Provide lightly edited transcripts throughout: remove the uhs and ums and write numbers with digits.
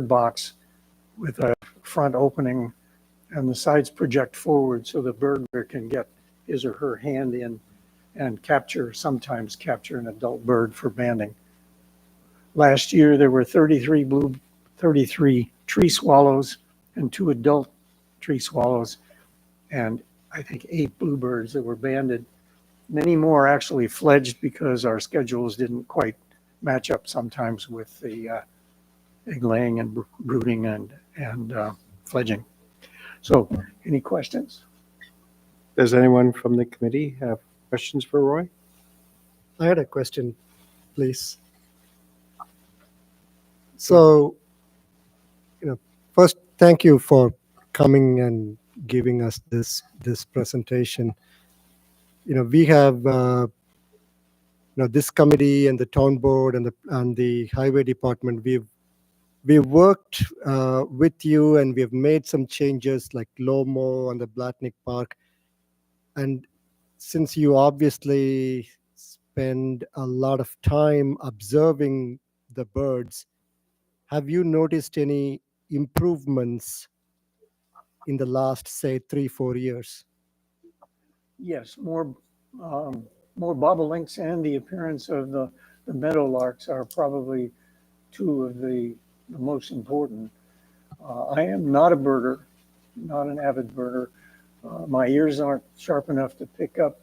box with a front opening, and the sides project forward so the birder can get his or her hand in and sometimes capture an adult bird for banding. Last year, there were 33 tree swallows and 2 adult tree swallows, and I think 8 bluebirds that were banded. Many more actually fledged because our schedules didn't quite match up sometimes with the egg laying and brooding and fledging. So, any questions? Does anyone from the committee have questions for Roy? I had a question, please. So, first, thank you for coming and giving us this presentation. We have this committee and the town board and the highway department. We've worked with you, and we've made some changes like Lomo and the Blatnick Park. And since you obviously spend a lot of time observing the birds, have you noticed any improvements in the last, say, 3-4 years? Yes, more bobolinks and the appearance of the meadowlarks are probably 2 of the most important. I am not a birder, not an avid birder. My ears aren't sharp enough to pick up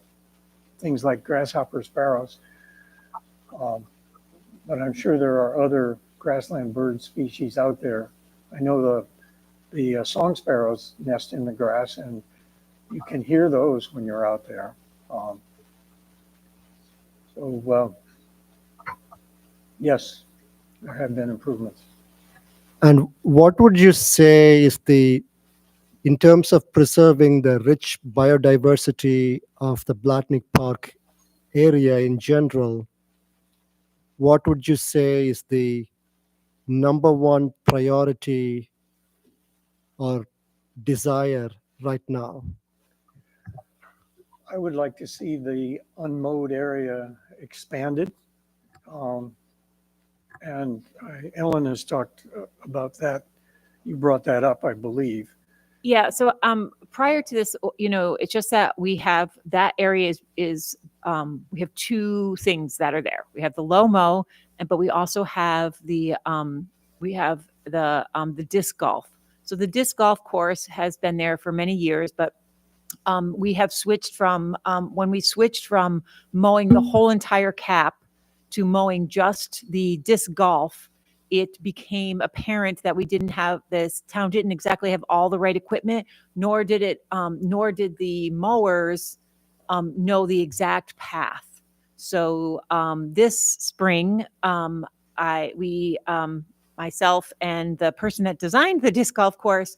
things like grasshopper sparrows. But I'm sure there are other grassland bird species out there. I know the song sparrows nest in the grass, and you can hear those when you're out there. Yes, there have been improvements. And what would you say is in terms of preserving the rich biodiversity of the Blatnick Park area in general, what would you say is the number one priority or desire right now? I would like to see the unmowed area expanded. And Ellen has talked about that. You brought that up, I believe. Yeah. So prior to this, it's just that we have that area is we have 2 things that are there. We have the Lomo, but we also have the disc golf. So the disc golf course has been there for many years, but we have switched from when we switched from mowing the whole entire cap to mowing just the disc golf. It became apparent that this town didn't exactly have all the right equipment, nor did the mowers know the exact path. So this spring, myself and the person that designed the disc golf course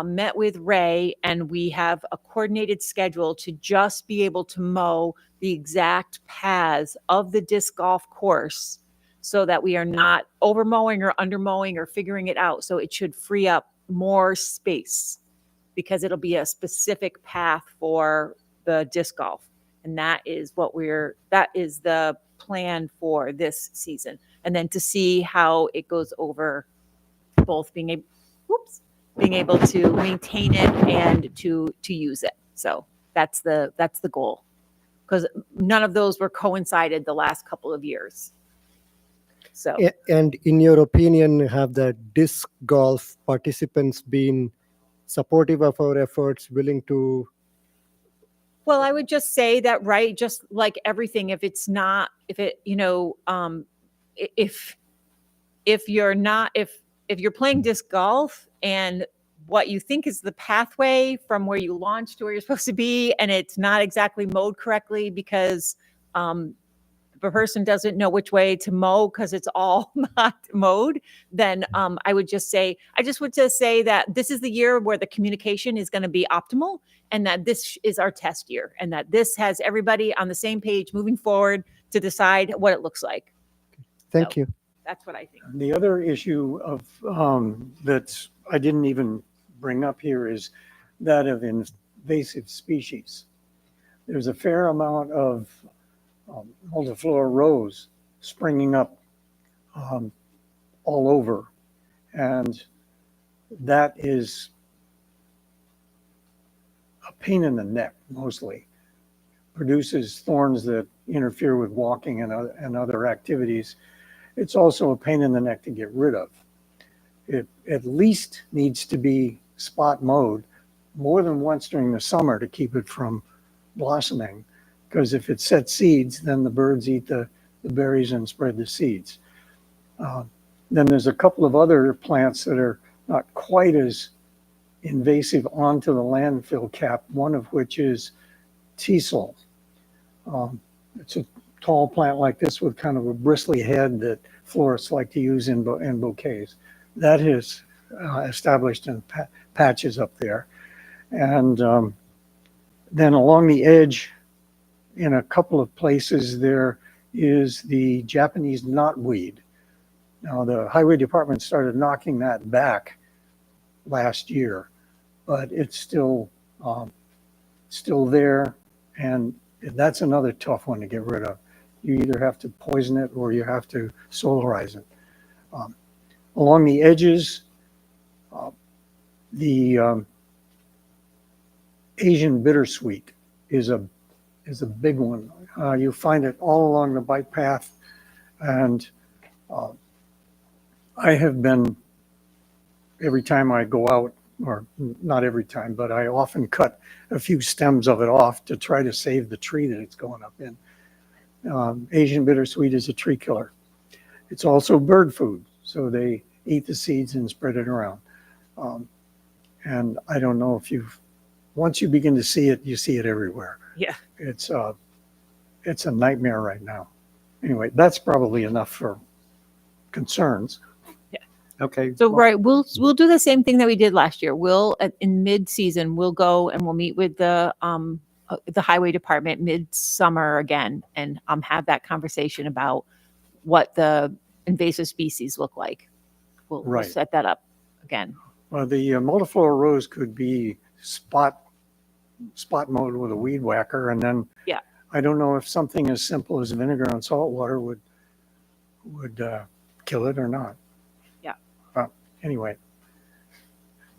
met with Ray, and we have a coordinated schedule to just be able to mow the exact paths of the disc golf course, so that we are not over mowing or under mowing or figuring it out. So it should free up more space because it'll be a specific path for the disc golf. And that is the plan for this season. And then to see how it goes over both being able to maintain it and to use it. So that's the goal, because none of those were coincided the last couple of years. So, and in your opinion, have the disc golf participants been supportive of our efforts, willing to? Well, I would just say that, right, just like everything, if you're playing disc golf and what you think is the pathway from where you launch to where you're supposed to be, and it's not exactly mowed correctly because the person doesn't know which way to mow because it's all not mowed, then I would just say that this is the year where the communication is going to be optimal, and that this is our test year, and that this has everybody on the same page moving forward to decide what it looks like. Thank you. That's what I think. The other issue of that I didn't even bring up here is that of invasive species. There's a fair amount of multiflora rose springing up all over, And that is a pain in the neck mostly. Produces thorns that interfere with walking and other activities. It's also a pain in the neck to get rid of. It at least needs to be spot mowed more than once during the summer to keep it from blossoming. Because if it sets seeds, then the birds eat the berries and spread the seeds. Then there's a couple of other plants that are not quite as invasive onto the landfill cap, one of which is teasel. It's a tall plant like this with kind of a bristly head that florists like to use in bouquets. That is established in patches up there. And then along the edge, in a couple of places, there is the Japanese knotweed. Now, the highway department started knocking that back last year, but it's still there, and that's another tough one to get rid of. You either have to poison it or you have to solarize it. Along the edges, the Asian bittersweet is a big one. You find it all along the bike path, and I have been, every time I go out, or not every time, but I often cut a few stems of it off to try to save the tree that it's going up in. Asian bittersweet is a tree killer. It's also bird food, so they eat the seeds and spread it around. And I don't know if once you begin to see it, you see it everywhere. Yeah. It's a nightmare right now. Anyway, that's probably enough for concerns. Okay. So, right, we'll do the same thing that we did last year. In mid-season, we'll go and we'll meet with the highway department mid-summer again and have that conversation about what the invasive species look like. We'll Right. set that up again. Well, the multiflora rose could be spot mowed with a weed whacker, and then Yeah. I don't know if something as simple as vinegar and salt water would kill it or not. Yeah. Anyway,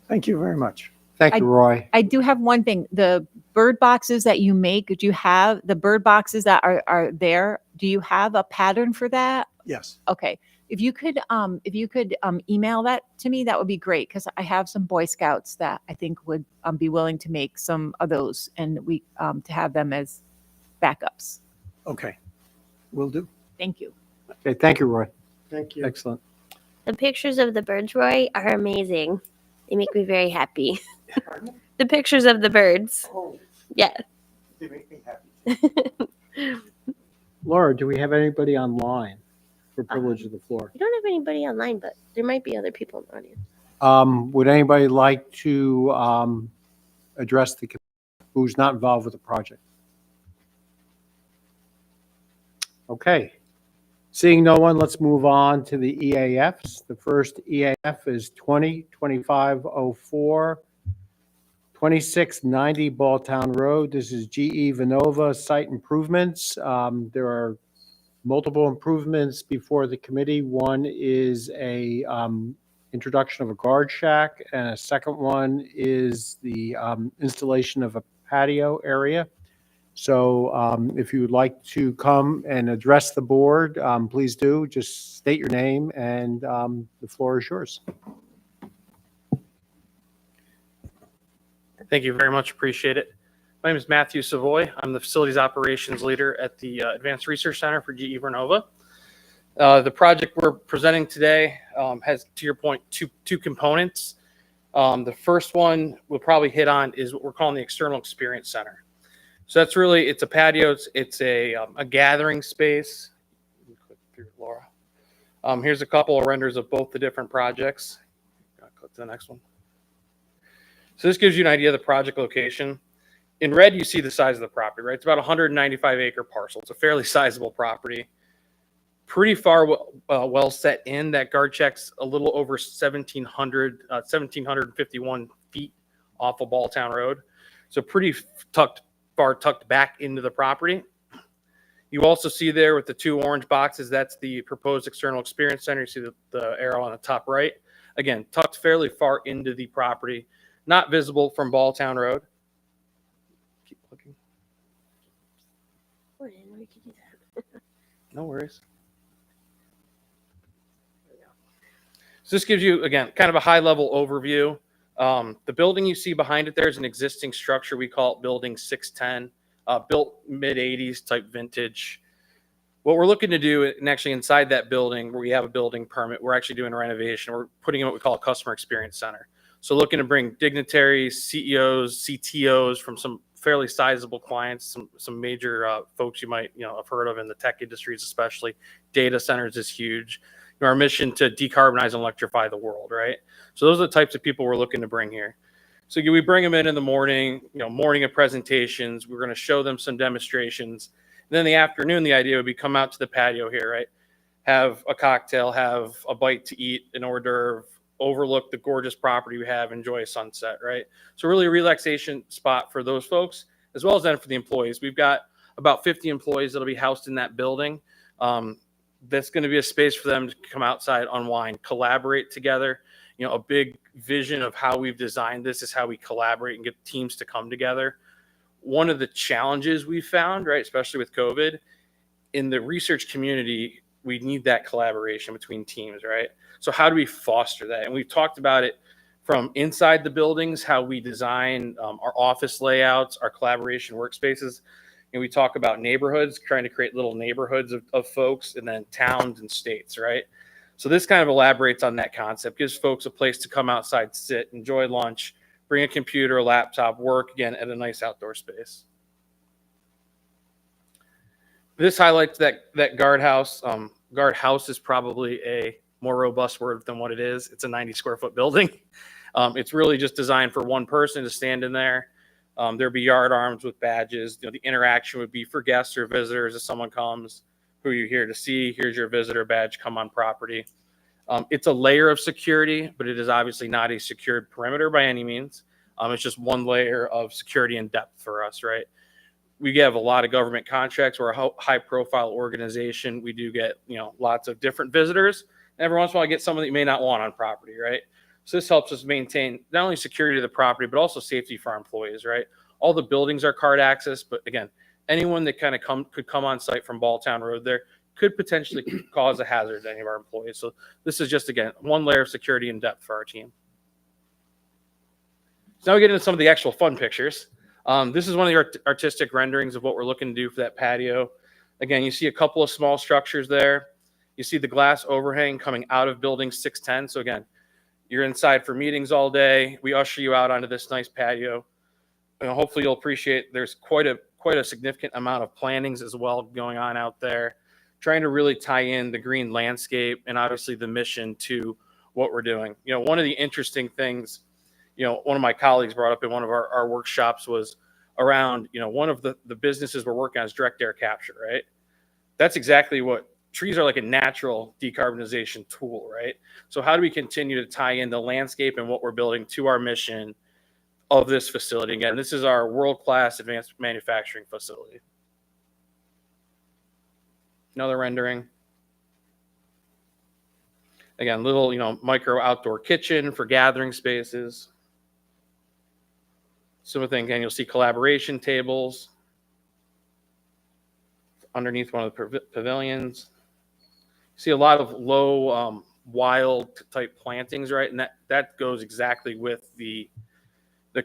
thank you very much. Thank you, Roy. I do have one thing. The bird boxes that you make, do you have the bird boxes that are there? Do you have a pattern for that? Yes. Okay. If you could email that to me, that would be great, because I have some Boy Scouts that I think would be willing to make some of those, and we to have them as backups. Okay. Will do. Thank you. Okay, thank you, Roy. Thank you. Excellent. The pictures of the birds, Roy, are amazing. They make me very happy. The pictures of the birds. Oh, Yeah. they make me happy. Laura, do we have anybody online for privilege of the floor? We don't have anybody online, but there might be other people in the audience. Would anybody like to address who's not involved with the project? Okay. Seeing no one, let's move on to the EAFs. The first EAF is 202504, 2690 Balltown Road. This is GE Vernova site improvements. There are multiple improvements before the committee. One is a introduction of a guard shack, and a second one is the installation of a patio area. So if you would like to come and address the board, please do. Just state your name, and the floor is yours. Thank you very much. Appreciate it. My name is Matthew Savoy. I'm the facilities operations leader at the Advanced Research Center for GE Vernova. The project we're presenting today has, to your point, two components. The first one we'll probably hit on is what we're calling the External Experience Center. So that's really, it's a patio, it's a gathering space. Click through, Laura. Here's a couple of renders of both the different projects. Click to the next one. So this gives you an idea of the project location. In red, you see the size of the property, right? It's about 195 acre parcel. It's a fairly sizable property. Pretty far well set in. That guard shack's a little over 1,751 feet off of Balltown Road. So pretty far tucked back into the property. You also see there with the two orange boxes, that's the proposed external experience center. You see the arrow on the top right. Again, tucked fairly far into the property, not visible from Balltown Road. Keep looking. Oh, I didn't know you could do that. No worries. So this gives you, again, kind of a high level overview. The building you see behind it there is an existing structure. We call it Building 610, built mid 80s type vintage. What we're looking to do, and actually inside that building where we have a building permit, we're actually doing a renovation. We're putting in what we call a customer experience center. So looking to bring dignitaries, CEOs, CTOs from some fairly sizable clients, some major folks you might have heard of in the tech industries, especially data centers is huge. Our mission to decarbonize and electrify the world, right? So those are the types of people we're looking to bring here. So we bring them in the morning, morning of presentations. We're going to show them some demonstrations. And then in the afternoon, the idea would be come out to the patio here, right? Have a cocktail, have a bite to eat, an hors d'oeuvre, overlook the gorgeous property we have, enjoy a sunset, right? So really a relaxation spot for those folks, as well as then for the employees. We've got about 50 employees that'll be housed in that building. That's going to be a space for them to come outside, unwind, collaborate together. A big vision of how we've designed this is how we collaborate and get teams to come together. One of the challenges we found, right, especially with COVID, in the research community, we need that collaboration between teams, right? So how do we foster that? And we've talked about it from inside the buildings, how we design our office layouts, our collaboration workspaces. And we talk about neighborhoods, trying to create little neighborhoods of folks, and then towns and states, right? So this kind of elaborates on that concept, gives folks a place to come outside, sit, enjoy lunch, bring a computer, a laptop, work, again, at a nice outdoor space. This highlights that guardhouse. Guardhouse is probably a more robust word than what it is. It's a 90 square foot building. It's really just designed for one person to stand in there. There'd be yard arms with badges. The interaction would be for guests or visitors. If someone comes, who are you here to see? Here's your visitor badge. Come on property. It's a layer of security, but it is obviously not a secured perimeter by any means. It's just one layer of security and depth for us, right? We have a lot of government contracts. We're a high-profile organization. We do get lots of different visitors. And every once in a while, I get someone that you may not want on property, right? So this helps us maintain not only security of the property, but also safety for our employees, right? All the buildings are card access, but again, anyone that kind of could come on site from Balltown Road there could potentially cause a hazard to any of our employees. So this is just, again, one layer of security and depth for our team. So now we get into some of the actual fun pictures. This is one of the artistic renderings of what we're looking to do for that patio. Again, you see a couple of small structures there. You see the glass overhang coming out of building 610. So again, you're inside for meetings all day. We usher you out onto this nice patio. And hopefully you'll appreciate there's quite a significant amount of plantings as well going on out there, trying to really tie in the green landscape and obviously the mission to what we're doing. One of the interesting things, one of my colleagues brought up in one of our workshops was around, one of the businesses we're working on is direct air capture, right? That's exactly what trees are, like a natural decarbonization tool, right? So how do we continue to tie in the landscape and what we're building to our mission of this facility? Again, this is our world-class advanced manufacturing facility. Another rendering. Again, little, micro outdoor kitchen for gathering spaces. Similar thing, again, you'll see collaboration tables underneath one of the pavilions. See a lot of low, wild type plantings, right? And that goes exactly with the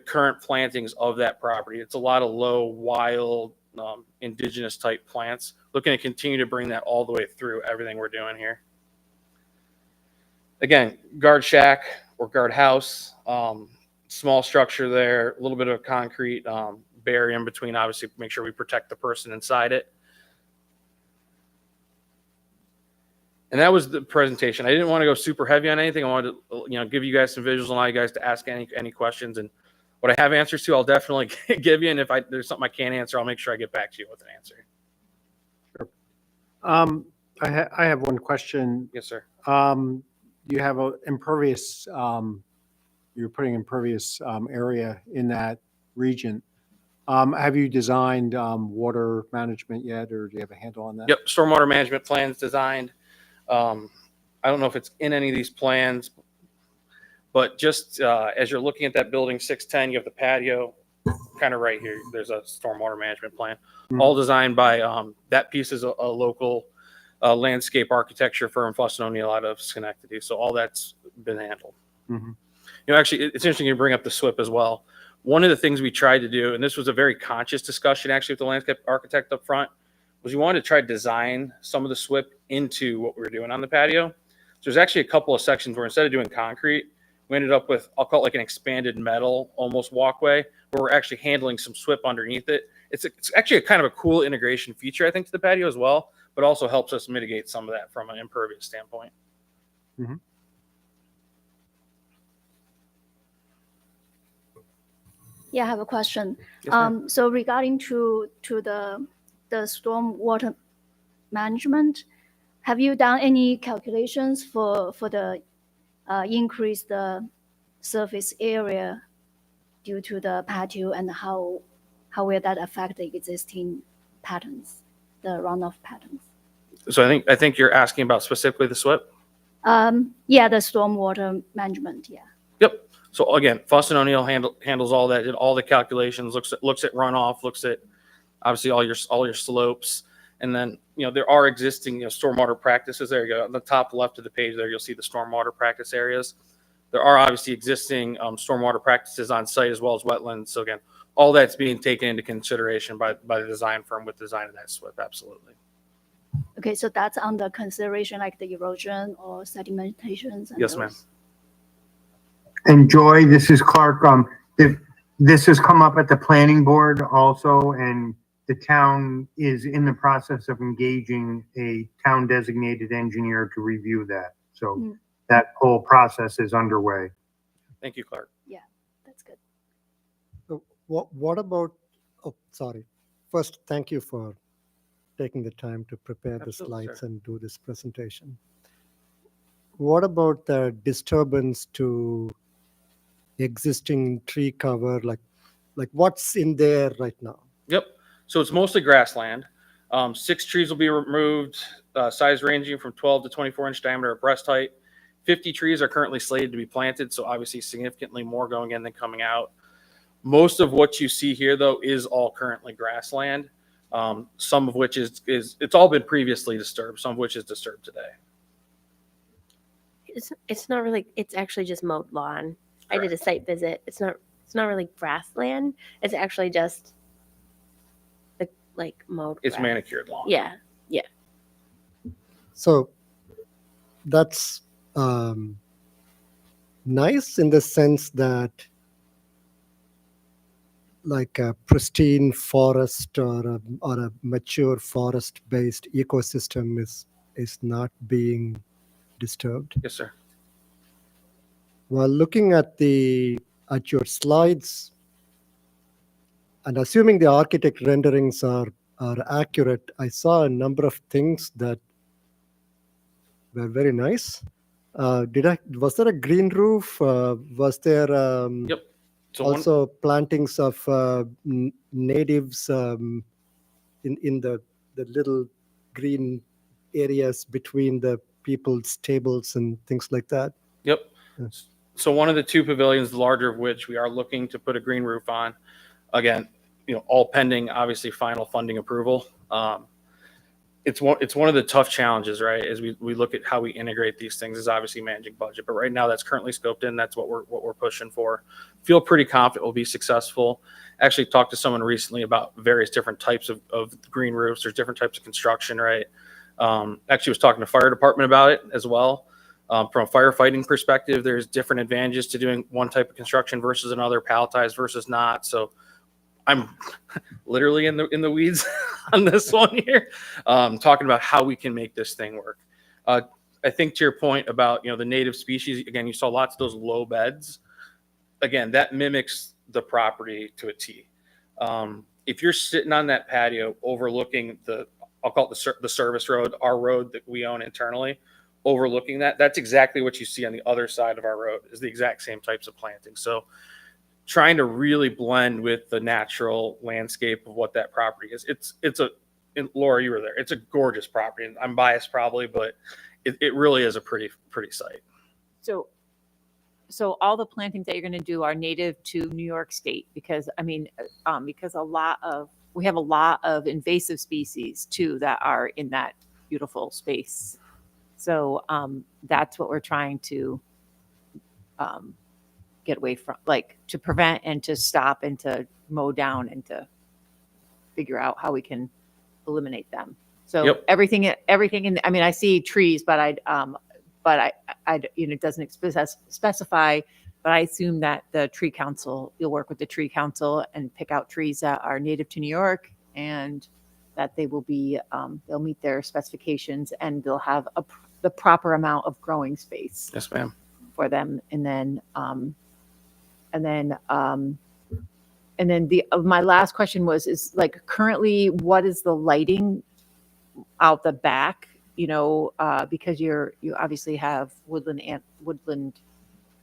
current plantings of that property. It's a lot of low, wild, indigenous type plants. Looking to continue to bring that all the way through everything we're doing here. Again, guard shack or guard house, small structure there, a little bit of concrete barrier in between, obviously make sure we protect the person inside it. And that was the presentation. I didn't want to go super heavy on anything. I wanted to, give you guys some visuals, allow you guys to ask any questions. And what I have answers to, I'll definitely give you. And if there's something I can't answer, I'll make sure I get back to you with an answer. I have one question. Yes, sir. You have a impervious, you're putting impervious area in that region. Have you designed water management yet, or do you have a handle on that? Yep, stormwater management plans designed. I don't know if it's in any of these plans. But just as you're looking at that building 610, you have the patio kind of right here. There's a stormwater management plan, all designed by that piece is a local landscape architecture firm, Fuss and O'Neill out of Schenectady. So all that's been handled. Mhm. You know, actually, it's interesting you bring up the SWIP as well. One of the things we tried to do, and this was a very conscious discussion actually with the landscape architect up front, was we wanted to try to design some of the SWIP into what we were doing on the patio. So there's actually a couple of sections where instead of doing concrete, we ended up with, I'll call it like an expanded metal almost walkway, where we're actually handling some SWIP underneath it. It's actually a kind of a cool integration feature, I think, to the patio as well, but also helps us mitigate some of that from an impervious standpoint. Yeah, I have a question. Yes, ma'am. So regarding to the storm water management, have you done any calculations for the increase the surface area due to the patio, and how will that affect the existing patterns, the runoff patterns? So I think you're asking about specifically the SWIP? Yeah, the storm water management, yeah. Yep. So again, Fuss and O'Neill handles all that, did all the calculations, looks at runoff, looks at obviously all your slopes, and then there are existing stormwater practices. There you go. On the top left of the page, there you'll see the stormwater practice areas. There are obviously existing stormwater practices on site as well as wetlands. So again, all that's being taken into consideration by the design firm with designing that SWIP. Absolutely. Okay, so that's under consideration, like the erosion or sedimentations? And Yes, ma'am. those? And Joy, this is Clark. This has come up at the planning board also, and the town is in the process of engaging a town designated engineer to review that. So Mm. that whole process is underway. Thank you, Clark. That's good. So what about, oh, sorry. First, thank you for taking the time to prepare the Absolutely, slides sir. and do this presentation. What about the disturbance to existing tree cover? Like what's in there right now? Yep. So it's mostly grassland. 6 trees will be removed, size ranging from 12 to 24-inch diameter at breast height. 50 trees are currently slated to be planted, so obviously significantly more going in than coming out. Most of what you see here, though, is all currently grassland. Some of which is it's all been previously disturbed. Some of which is disturbed today. It's not really. It's actually just mowed lawn. I did a site visit. It's not really grassland. It's actually just like mowed. It's grass. manicured lawn. Yeah. So that's nice in the sense that like a pristine forest or a mature forest-based ecosystem is not being disturbed. Yes, sir. While looking at your slides, and assuming the architect renderings are accurate, I saw a number of things that were very nice. Was there a green roof? Was there Yep. So also plantings of natives in the little green areas between the people's tables and things like that? Yep. Yes. So one of the 2 pavilions, the larger of which we are looking to put a green roof on. Again, all pending, obviously, final funding approval. It's one of the tough challenges, right? As we look at how we integrate these things, is obviously managing budget. But right now, that's currently scoped in. That's what we're pushing for. Feel pretty confident we'll be successful. Actually, talked to someone recently about various different types of green roofs. There's different types of construction, right? Actually, was talking to fire department about it as well. From a firefighting perspective, there's different advantages to doing one type of construction versus another, palletized versus not. So I'm literally in the weeds on this one here, talking about how we can make this thing work. I think to your point about the native species, again, you saw lots of those low beds. Again, that mimics the property to a T. If you're sitting on that patio overlooking I'll call it the service road, our road that we own internally, overlooking that's exactly what you see on the other side of our road, is the exact same types of planting. So trying to really blend with the natural landscape of what that property is. And Laura, you were there. It's a gorgeous property, and I'm biased probably, but it really is a pretty site. So so all the plantings that you're going to do are native to New York State because because we have a lot of invasive species too that are in that beautiful space. So that's what we're trying to get away from, like to prevent and to stop and to mow down and to figure out how we can eliminate them. So Yep. everything in, I mean, I see trees, but I it doesn't specify, but I assume that the tree council, you'll work with the tree council and pick out trees that are native to New York and that they will be, they'll meet their specifications and they'll have the proper amount of growing space Yes, ma'am. for them. And then my last question is like currently what is the lighting out the back, because you obviously have woodland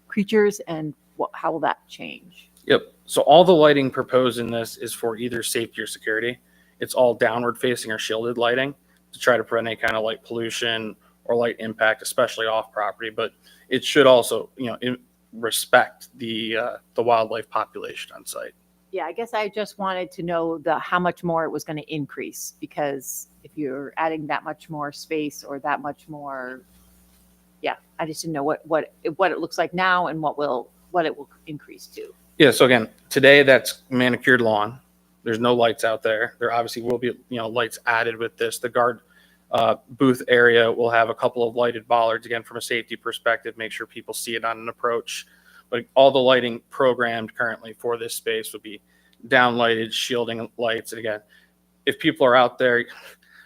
creatures and how will that change? Yep. So all the lighting proposed in this is for either safety or security. It's all downward facing or shielded lighting to try to prevent any kind of light pollution or light impact, especially off property. But it should also, respect the wildlife population on site. Yeah, I guess I just wanted to know how much more it was going to increase, because if you're adding that much more space or that much more, I just didn't know what it looks like now and what it will increase to. Yeah. So again, today that's manicured lawn. There's no lights out there. There obviously will be, lights added with this. The guard booth area will have a couple of lighted bollards, again, from a safety perspective, make sure people see it on an approach. But all the lighting programmed currently for this space would be downlighted, shielding lights. And again, if people are out there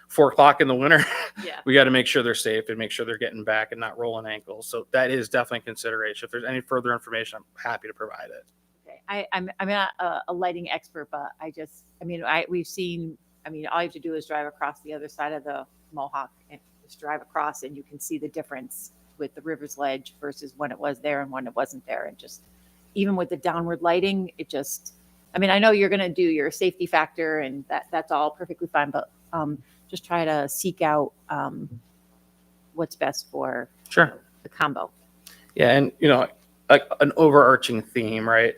4:00 in the winter, Yeah. we got to make sure they're safe and make sure they're getting back and not rolling ankles. So that is definitely a consideration. If there's any further information, I'm happy to provide it. Okay. I'm not a lighting expert, but we've seen, all you have to do is drive across the other side of the Mohawk and just drive across and you can see the difference with the river's ledge versus when it was there and when it wasn't there. And just even with the downward lighting, I know you're going to do your safety factor and that's all perfectly fine, but just try to seek out what's best for Sure. the combo. Yeah. And, like an overarching theme, right?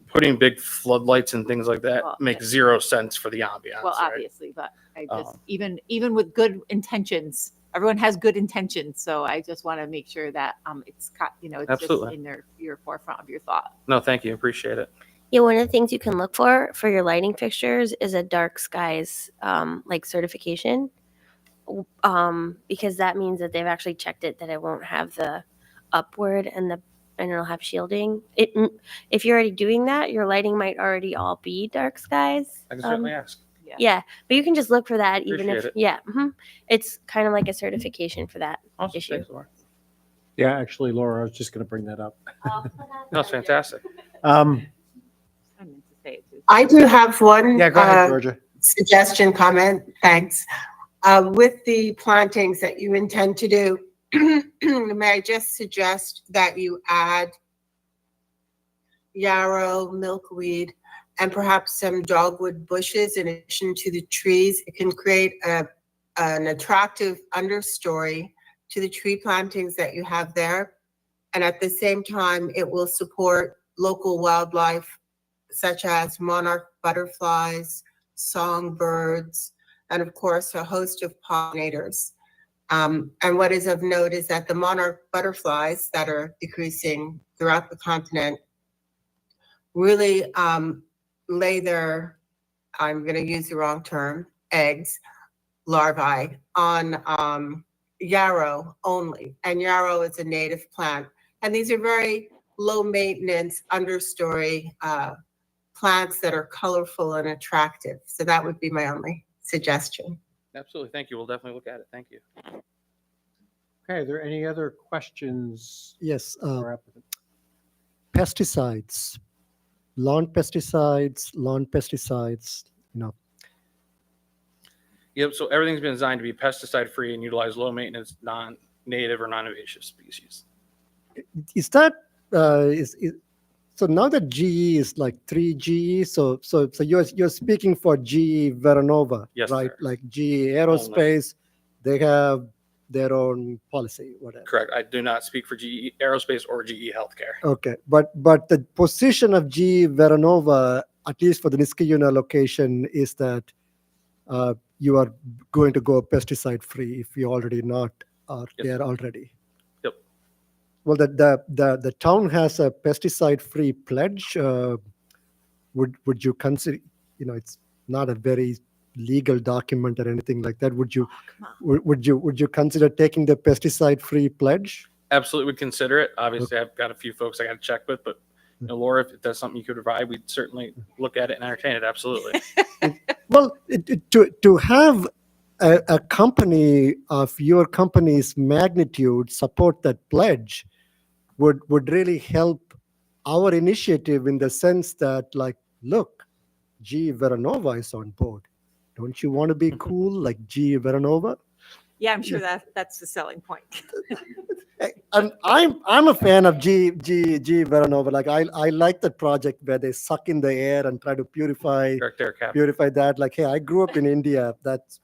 Putting big floodlights and things like that Well, makes yeah. zero sense for the ambiance. Well, right? obviously, but I just, even with good intentions, everyone has good intentions. So I just want to make sure that it's just Absolutely. in your forefront of your thought. No, thank you. Appreciate it. Yeah, one of the things you can look for your lighting fixtures is a dark skies certification, because that means that they've actually checked it, that it won't have the upward and it'll have shielding. If you're already doing that, your lighting might already all be dark skies. I can certainly ask. Yeah, but you can just look for that, even if Appreciate it. it's kind of like a certification for that Awesome. issue. Thanks, Laura. Yeah, actually, Laura, I was just going to bring that up. No, it's fantastic. I meant to say it too. I do have one Yeah, go ahead, Georgia. suggestion, comment, thanks. With the plantings that you intend to do, may I just suggest that you add yarrow, milkweed, and perhaps some dogwood bushes in addition to the trees. It can create an attractive understory to the tree plantings that you have there. And at the same time, it will support local wildlife such as monarch butterflies, songbirds, and of course, a host of pollinators. And what is of note is that the monarch butterflies that are decreasing throughout the continent really lay their, I'm going to use the wrong term, eggs, larvae on yarrow only. And yarrow is a native plant. And these are very low maintenance understory plants that are colorful and attractive. So that would be my only suggestion. Absolutely. Thank you. We'll definitely look at it. Thank you. Okay, are there any other questions Yes, for our applicant? pesticides, lawn pesticides, Yep. So everything's been designed to be pesticide free and utilize low maintenance, non-native or non-invasive species. is that, so now that GE is like 3 GE, so you're speaking for GE Veranova, Yes, right? sir. Like GE Aerospace, they have their own policy, whatever. Correct. I do not speak for GE Aerospace or GE Healthcare. Okay, but the position of GE Veranova, at least for the Niskayuna location, is that you are going to go pesticide free if you already not are Yes. there already. Yep. Well, the town has a pesticide free pledge. Would you consider? It's not a very legal document or anything like that. Would you Come on. would you consider taking the pesticide free pledge? Absolutely would consider it. Obviously, I've got a few folks I got to check with, but Laura, if that's something you could provide, we'd certainly look at it and entertain it. Absolutely. Well, to have a company of your company's magnitude support that pledge would really help our initiative in the sense that, like, look, GE Veranova is on board. Don't you want to be cool like GE Veranova? Yeah, I'm sure that's the selling point. And I'm a fan of GE Veranova. Like I like the project where they suck in the air and try to purify Correct there, Cap. that. Like, hey, I grew up in India. That's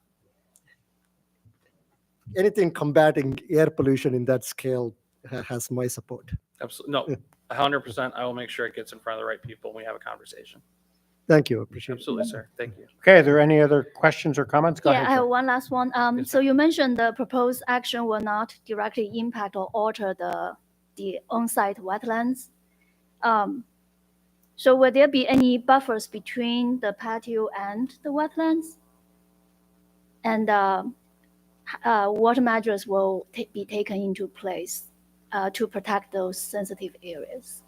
anything combating air pollution in that scale has my support. Absolutely. No, 100%. I will make sure it gets in front of the right people and we have a conversation. Thank you. Appreciate it. Absolutely, sir. Thank you. Okay, are there any other questions or comments? Go Yeah, ahead. I have Joe. one last one. Yes, So you mentioned the proposed action will not directly impact or alter the on-site wetlands. So will there be any buffers between the patio and the wetlands? And what measures will be taken into place to protect those sensitive areas?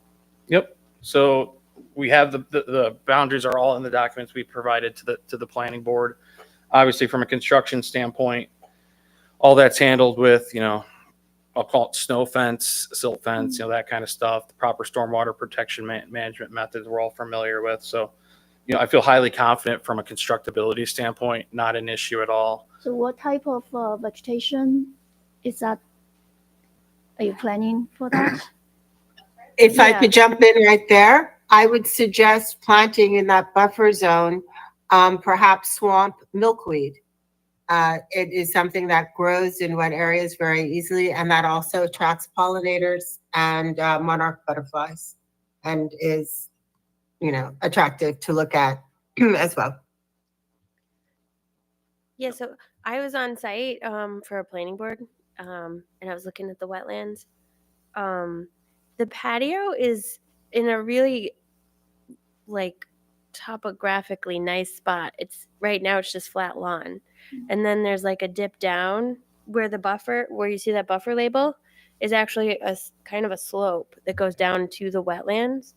Yep. So we have the boundaries are all in the documents we provided to the planning board. Obviously, from a construction standpoint, all that's handled with, I'll call it snow fence, silt fence, that kind of stuff. The proper stormwater protection management methods we're all familiar with. So, I feel highly confident from a constructability standpoint, not an issue at all. So what type of vegetation is that? Are you planning for that? If I Yeah. could jump in right there, I would suggest planting in that buffer zone, perhaps swamp milkweed. It is something that grows in wet areas very easily, and that also attracts pollinators and monarch butterflies, and is, attractive to look at as well. Yeah, so I was on site for a planning board, and I was looking at the wetlands. The patio is in a really topographically nice spot. It's right now it's just flat lawn, and then there's a dip down where you see that buffer label is actually a kind of a slope that goes down to the wetlands.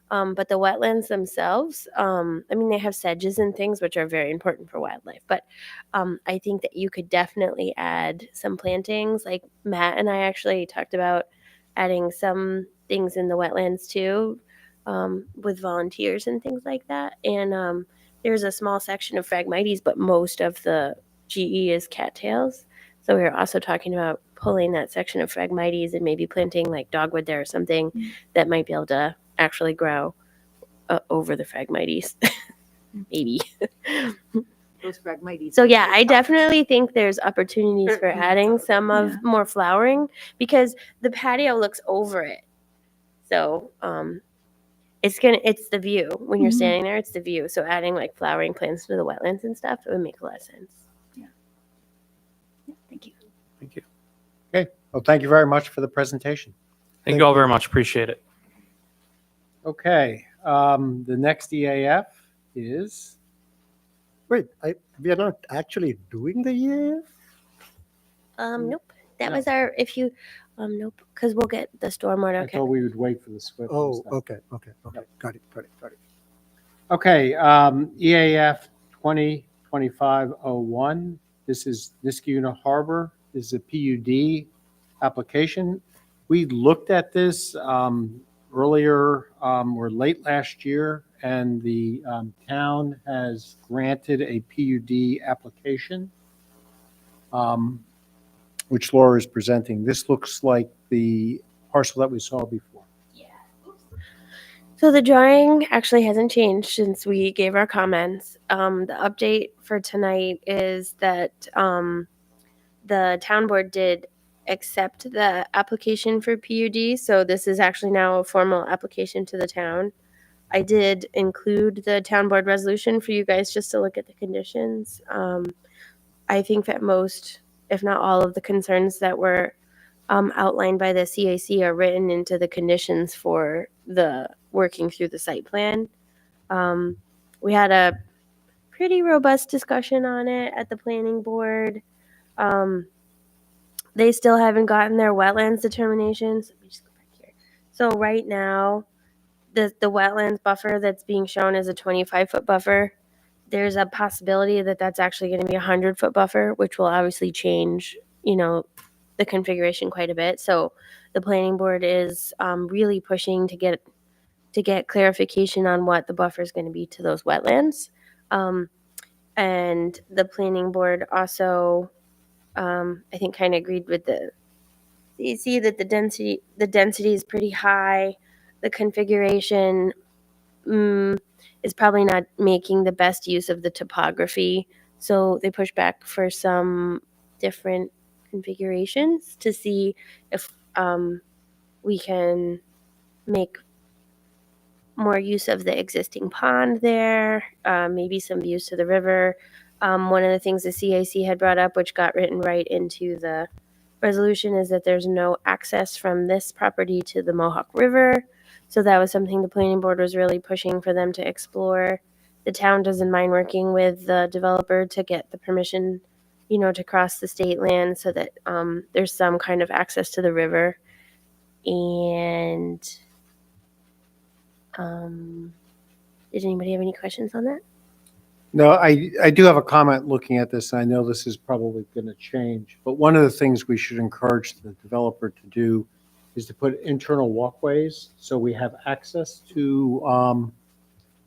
But the wetlands themselves, they have sedges and things which are very important for wildlife. But I think that you could definitely add some plantings. Like Matt and I actually talked about adding some things in the wetlands too, with volunteers and things like that. And there's a small section of Phragmites, but most of the GE is cattails. So we were also talking about pulling that section of Phragmites and maybe planting dogwood there or something that might be able to actually grow over the Phragmites. Maybe. Those Phragmites. So yeah, I definitely think there's opportunities for adding some of more flowering because the patio looks over it. So it's the view. When you're standing there, it's the view. So adding flowering plants to the wetlands and stuff, it would make a lot of sense. Yeah, thank you. Thank you. Okay, well, thank you very much for the presentation. Thank you all very much. Appreciate it. Okay, the next EAF is, Wait, we are not actually doing the EAF? Nope. That No. was our, nope, because we'll get the stormwater. I thought we would wait for the SWIFT. and Oh, stuff. okay. Got it. Okay, EAF 2025-01. This is Niskayuna Harbor. This is a PUD application. We looked at this earlier or late last year, and the town has granted a PUD application, which Laura is presenting. This looks like the parcel that we saw before. So the drawing actually hasn't changed since we gave our comments. The update for tonight is that the town board did accept the application for PUD, so this is actually now a formal application to the town. I did include the town board resolution for you guys just to look at the conditions. I think that most, if not all, of the concerns that were outlined by the CAC are written into the conditions for the working through the site plan. We had a pretty robust discussion on it at the planning board. They still haven't gotten their wetlands determinations. Let me just go back here. So right now, the wetlands buffer that's being shown is a 25-foot buffer. There's a possibility that that's actually going to be a 100-foot buffer, which will obviously change, the configuration quite a bit. So the planning board is really pushing to get clarification on what the buffer is going to be to those wetlands. And the planning board also, I think, kind of agreed with you see that the density is pretty high. The configuration is probably not making the best use of the topography. So they push back for some different configurations to see if we can make more use of the existing pond there, maybe some views to the river. One of the things the CAC had brought up, which got written right into the resolution, is that there's no access from this property to the Mohawk River. So that was something the planning board was really pushing for them to explore. The town doesn't mind working with the developer to get the permission, to cross the state land so that there's some kind of access to the river. And did anybody have any questions on that? No, I do have a comment looking at this, and I know this is probably going to change, but one of the things we should encourage the developer to do is to put internal walkways so we have access to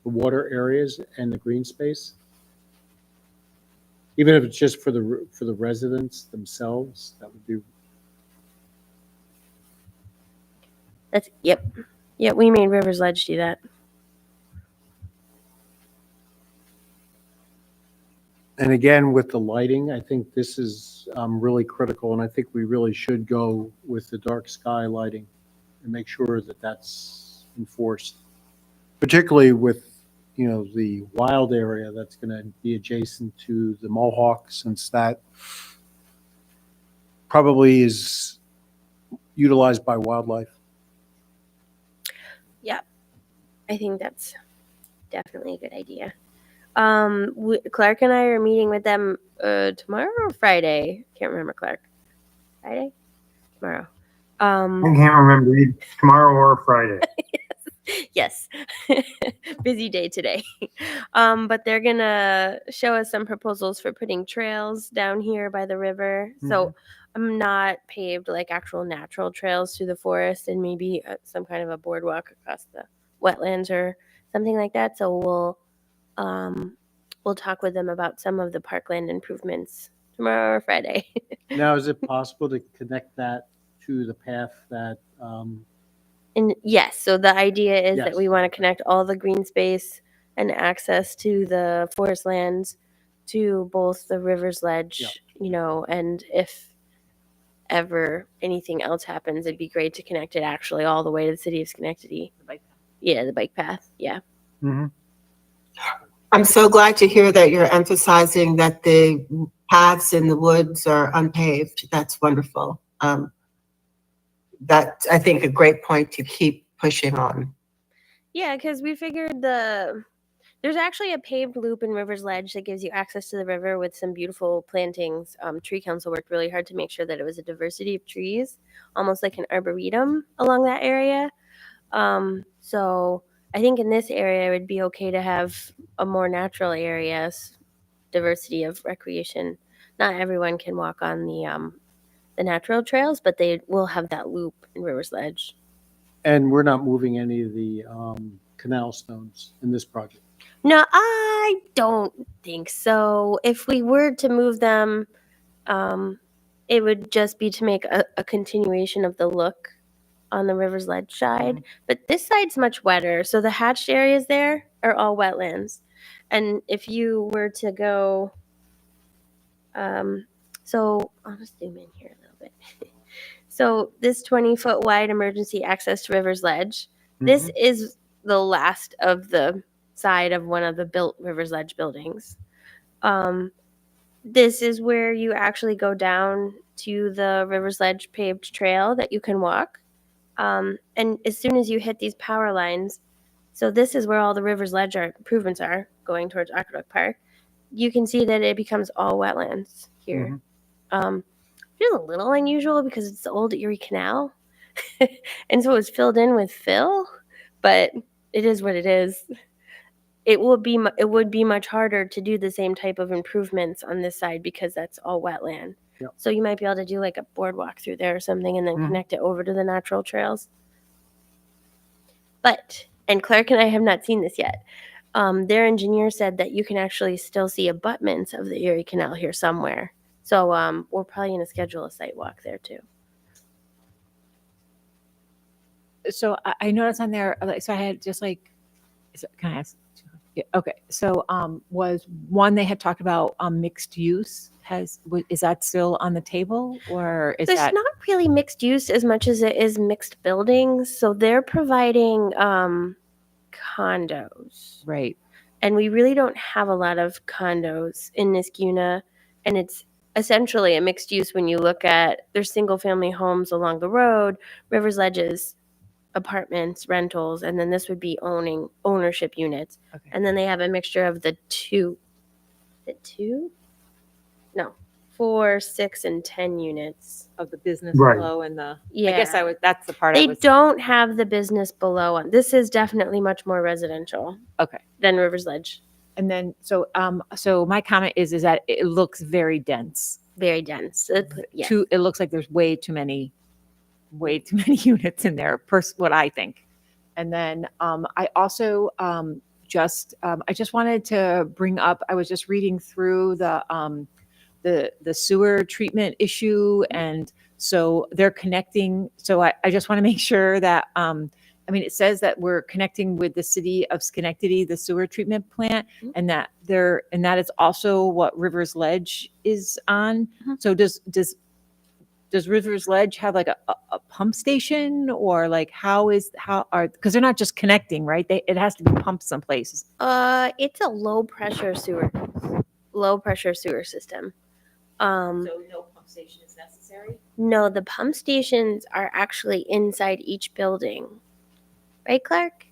the water areas and the green space. Even if it's just for the residents themselves, that would be. Yep, we made Rivers Ledge do that. And again, with the lighting, I think this is really critical, and I think we really should go with the dark sky lighting and make sure that that's enforced, particularly with, the wild area that's going to be adjacent to the Mohawk, since that probably is utilized by wildlife. I think that's definitely a good idea. Clark and I are meeting with them tomorrow or Friday. Can't remember, Clark. Friday? Tomorrow. I can't remember tomorrow or Friday. Yes. Busy day today. But they're gonna show us some proposals for putting trails down here by the river. So not paved, like actual natural trails through the forest, and maybe some kind of a boardwalk across the wetlands or something like that. So we'll talk with them about some of the parkland improvements tomorrow or Friday. Now, is it possible to connect that to the path that, And yes, so the idea is that Yes. we want to connect all the green space and access to the forest lands to both the River's Ledge, and if ever anything else happens, it'd be great to connect it actually all the way to the city of Schenectady. Yeah, the bike path. Yeah. I'm so glad to hear that you're emphasizing that the paths in the woods are unpaved. That's wonderful. That's, I think, a great point to keep pushing on. Yeah, because we figured there's actually a paved loop in River's Ledge that gives you access to the river with some beautiful plantings. Tree Council worked really hard to make sure that it was a diversity of trees, almost like an arboretum along that area. So I think in this area it would be okay to have a more natural area, diversity of recreation. Not everyone can walk on the natural trails, but they will have that loop in River's Ledge. and we're not moving any of the canal stones in this project. No, I don't think so. If we were to move them, it would just be to make a continuation of the look on the River's Ledge side. But this side's much wetter, so the hatched areas there are all wetlands. And if you were to go So I'll just zoom in here a little bit. So this 20-foot wide emergency access to River's Ledge, this is the last of the side of one of the built River's Ledge buildings. This is where you actually go down to the River's Ledge paved trail that you can walk. And as soon as you hit these power lines, so this is where all the River's Ledge improvements are going towards Aqueduct Park. You can see that it becomes all wetlands here. Which is a little unusual because it's the old Erie Canal. And so it's filled in with fill, but it is what it is. It would be much harder to do the same type of improvements on this side because that's all wetland. Yep. So you might be able to do like a boardwalk through there or something and then connect it over to the natural trails. But, and Clark and I have not seen this yet. Their engineer said that you can actually still see abutments of the Erie Canal here somewhere. So we're probably going to schedule a site walk there too. So I noticed on there, so I had just like, can I ask? Yeah, okay. So was one they had talked about mixed use? Is that still on the table, or is There's that not really mixed use as much as it is mixed buildings. So they're providing condos. right? And we really don't have a lot of condos in Niskuna. And it's essentially a mixed use when you look at there's single family homes along the road, River's Ledges, apartments, rentals, and then this would be ownership units. Okay. And then they have a mixture of the 4, 6, and 10 units. Of the business Right. below and the. Yeah. I guess that's the part I They was. don't have the business below. This is definitely much more residential Okay. than River's Ledge. And then so my comment is that it looks very dense. Very dense. Yes. It looks like there's way too many units in there. What I think. And then I also I just wanted to bring up. I was just reading through the sewer treatment issue, and so they're connecting. So I just want to make sure that it says that we're connecting with the city of Schenectady, the sewer treatment plant, and that is also what River's Ledge is on. So does River's Ledge have like a pump station, or like because they're not just connecting, right? It has to be pumped someplace. It's a low pressure sewer system. So no pump station is necessary? No, the pump stations are actually inside each building. Right, Clark?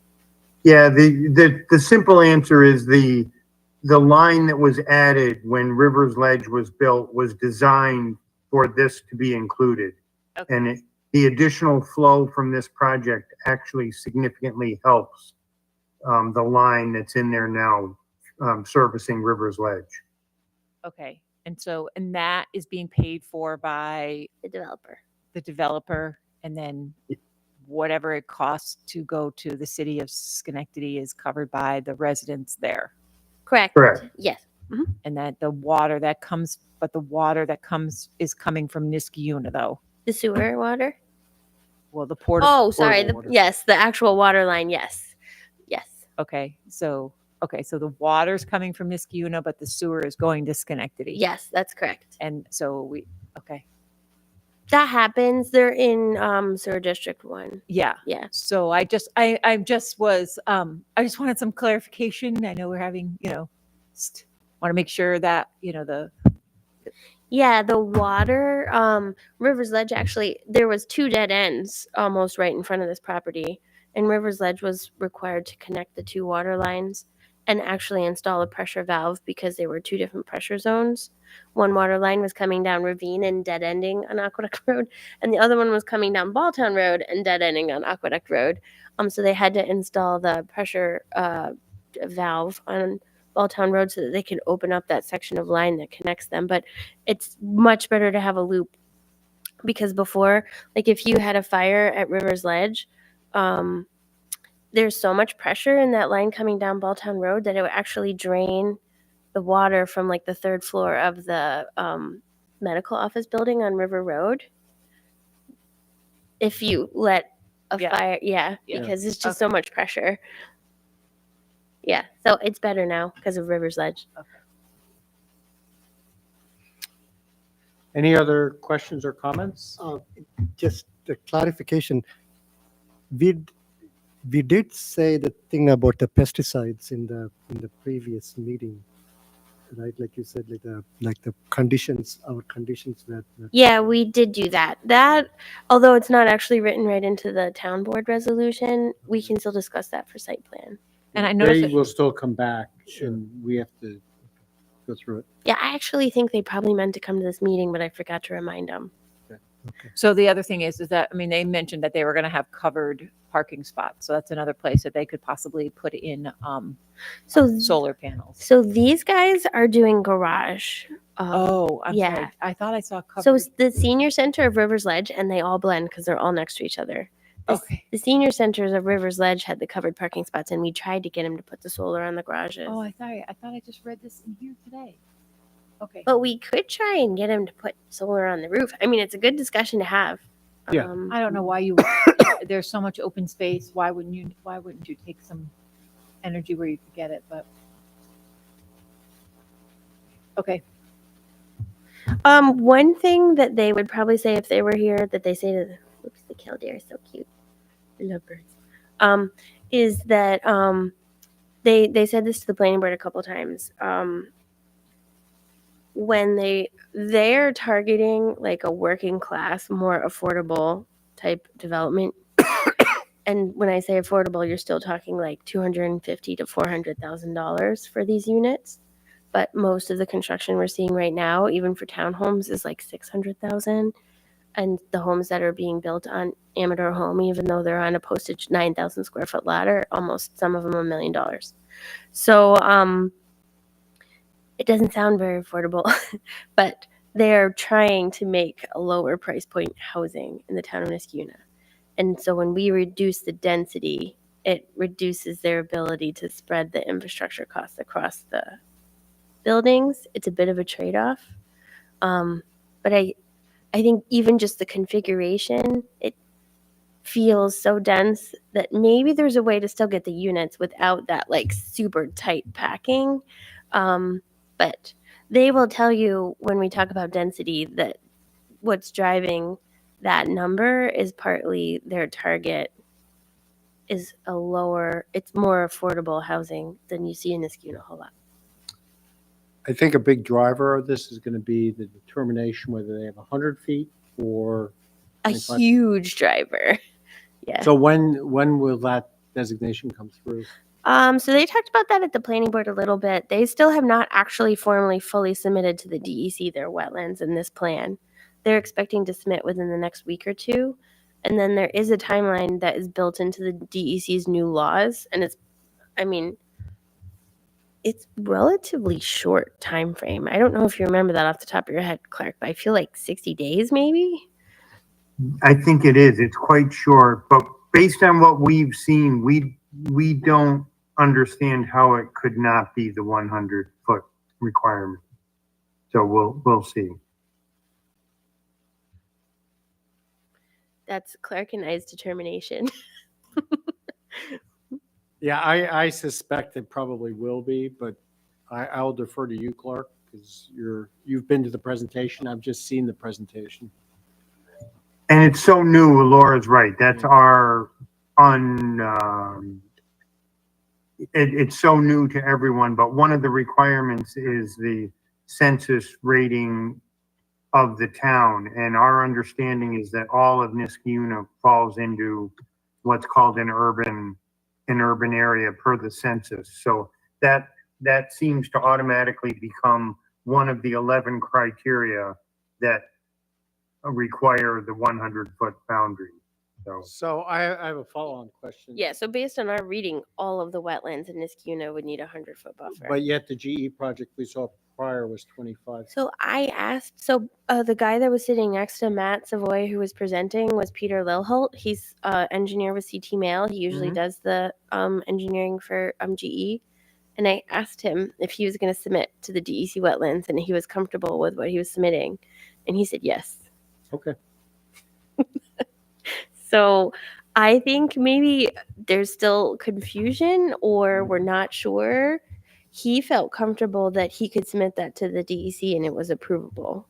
Yeah, the simple answer is the line that was added when River's Ledge was built was designed for this to be included. Okay. And the additional flow from this project actually significantly helps the line that's in there now servicing River's Ledge. Okay. And that is being paid for by The developer, and then whatever it costs to go to the city of Schenectady is covered by the residents there. Correct. Yes. And that the water that comes is coming from Niskuna though. The sewer water? Well, the port. Oh, sorry. water. Yes, the actual water line. Yes. Okay. So the water's coming from Niskuna, but the sewer is going to Schenectady. Yes, that's correct. And so That happens. They're in Sewer District 1. yeah. Yeah. So I just wanted some clarification. I know we're having, want to make sure that, Yeah, the water, River's Ledge actually, there was 2 dead ends almost right in front of this property. And River's Ledge was required to connect the 2 water lines and actually install a pressure valve because they were 2 different pressure zones. One water line was coming down Ravine and dead ending on Aqueduct Road, and the other one was coming down Balltown Road and dead ending on Aqueduct Road. So they had to install the pressure valve on Balltown Road so that they could open up that section of line that connects them. But it's much better to have a loop because before, like if you had a fire at River's Ledge, there's so much pressure in that line coming down Balltown Road that it would actually drain the water from like the 3rd floor of the medical office building on River Road. If you let a fire, because it's just so much pressure. Yeah, so it's better now because of River's Ledge. Any other questions or comments? Just a clarification. We we did say the thing about the pesticides in the previous meeting, right? Like you said, like the conditions, our conditions that Yeah, we did do that. That, although it's not actually written right into the town board resolution, we can still discuss that for site plan. And I noticed They that- will still come back and we have to go through it. Yeah, I actually think they probably meant to come to this meeting, but I forgot to remind them. So the other thing is that, I mean, they mentioned that they were going to have covered parking spots. So that's another place that they could possibly put in So, solar panels. so these guys are doing garage. Oh, I'm yeah. sorry. I thought I saw covered. So it's the senior center of Rivers Ledge, and they all blend because they're all next to each other. Okay. The senior centers of Rivers Ledge had the covered parking spots, and we tried to get them to put the solar on the garages. Oh, I thought I just read this in here today. Okay. But we could try and get him to put solar on the roof. I mean, it's a good discussion to have. Yeah. I don't know why you, there's so much open space. Why wouldn't you take some energy where you could get it? But okay. One thing that they would probably say if they were here, that they say to the, oops, the killdeer is so cute. I love birds. Is that they said this to the planning board a couple times. When they're targeting like a working class, more affordable type development. And when I say affordable, you're still talking like $250,000 to $400,000 for these units. But most of the construction we're seeing right now, even for townhomes, is like $600,000. And the homes that are being built on Amador Home, even though they're on a postage 9,000 square foot ladder, almost some of them $1 million. So it doesn't sound very affordable, but they're trying to make a lower price point housing in the town of Niskuna. And so when we reduce the density, it reduces their ability to spread the infrastructure costs across the buildings. It's a bit of a trade-off. But I think even just the configuration, it feels so dense that maybe there's a way to still get the units without that like super tight packing. But they will tell you when we talk about density that what's driving that number is partly their target is it's more affordable housing than you see in Niskuna a whole lot. I think a big driver of this is going to be the determination whether they have 100 feet or A 25. huge driver. Yeah. So when will that designation come through? So they talked about that at the planning board a little bit. They still have not actually formally fully submitted to the DEC their wetlands in this plan. They're expecting to submit within the next week or two. And then there is a timeline that is built into the DEC's new laws. And it's relatively short time frame. I don't know if you remember that off the top of your head, Clark, but I feel like 60 days maybe. I think it is. It's quite short, but based on what we've seen, we don't understand how it could not be the 100-foot requirement. So we'll see. That's Clark and I's determination. Yeah, I suspect it probably will be, but I'll defer to you, Clark, because you've been to the presentation. I've just seen the presentation. And it's so new, Laura's right. That's our it's so new to everyone, but one of the requirements is the census rating of the town. And our understanding is that all of Niskuna falls into what's called an urban area per the census. So that seems to automatically become one of the 11 criteria that require the 100-foot boundary. So I have a follow-on question. Yeah, so based on our reading, all of the wetlands in Niskuna would need a 100-foot buffer. But yet the GE project we saw prior was 25. So I asked, the guy that was sitting next to Matt Savoy who was presenting was Peter Lilholt. He's engineer with CT Mail. He usually does the engineering for GE. And I asked him if he was going to submit to the DEC wetlands and he was comfortable with what he was submitting. And he said yes. Okay. So I think maybe there's still confusion or we're not sure. He felt comfortable that he could submit that to the DEC and it was approvable.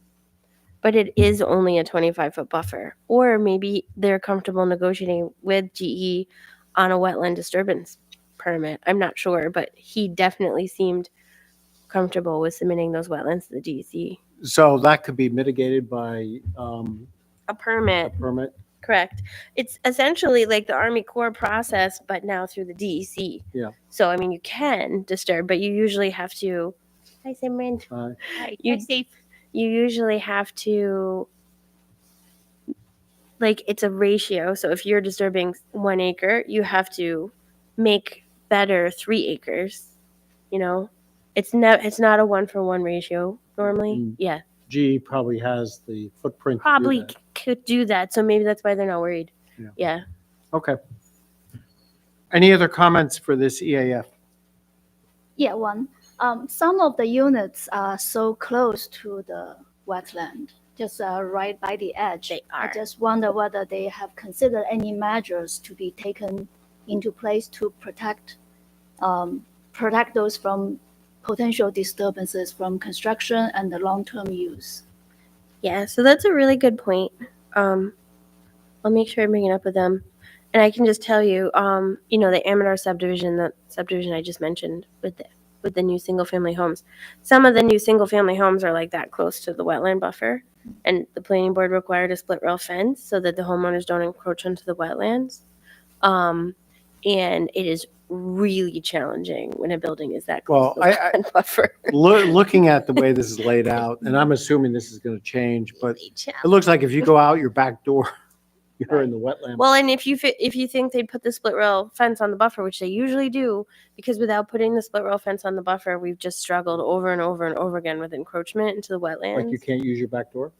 but it is only a 25-foot buffer. Or maybe they're comfortable negotiating with GE on a wetland disturbance permit. I'm not sure, but he definitely seemed comfortable with submitting those wetlands to the DEC. So that could be mitigated by A a permit, permit? correct. It's essentially like the Army Corps process, but now through the DEC. Yeah. So, I mean, you can disturb, but you usually have to. Hi, Simran. You usually have to, like, it's a ratio. So if you're disturbing 1 acre, you have to make better 3 acres. You know, it's not a 1-for-1 ratio normally. Mm. Yeah, GE probably has the footprint to do probably that. could do that. So maybe that's why they're not worried. Yeah. Yeah. Okay. Any other comments for this E EAF? Yeah, one. Some of the units are so close to the wetland, just right by the edge. They I are. just wonder whether they have considered any measures to be taken into place to protect those from potential disturbances from construction and the long-term use. Yeah, so that's a really good point. I'll make sure I bring it up with them. And I can just tell you, the Amador subdivision, that subdivision I just mentioned with the new single-family homes, some of the new single-family homes are like that close to the wetland buffer, and the planning board required a split rail fence so that the homeowners don't encroach onto the wetlands. And it is really challenging when a building is that close Well, to the wetland buffer. Looking at the way this is laid out, and I'm assuming this is going to change, but it looks like if you go out your back door, you're in the wetland. Well, and if you think they'd put the split rail fence on the buffer, which they usually do, because without putting the split rail fence on the buffer, we've just struggled over and over and over again with encroachment into the wetlands. Like you can't use your back door?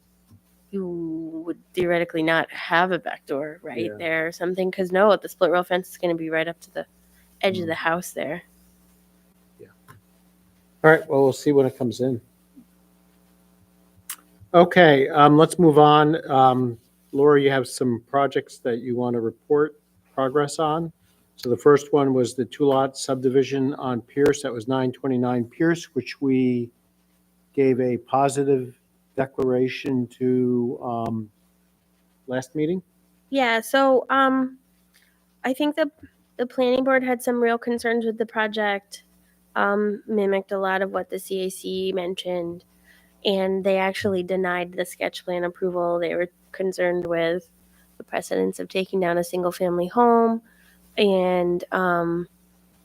You would theoretically not have a back door right Yeah. there or something, because no, the split rail fence is going to be right up to the edge of the house there. All right, well, we'll see when it comes in. Okay, let's move on. Laura, you have some projects that you want to report progress on. So the first one was the 2-lot subdivision on Pierce. That was 929 Pierce, which we gave a positive declaration to last meeting. Yeah, so I think the planning board had some real concerns with the project, mimicked a lot of what the CAC mentioned, and they actually denied the sketch plan approval. They were concerned with the precedence of taking down a single family home and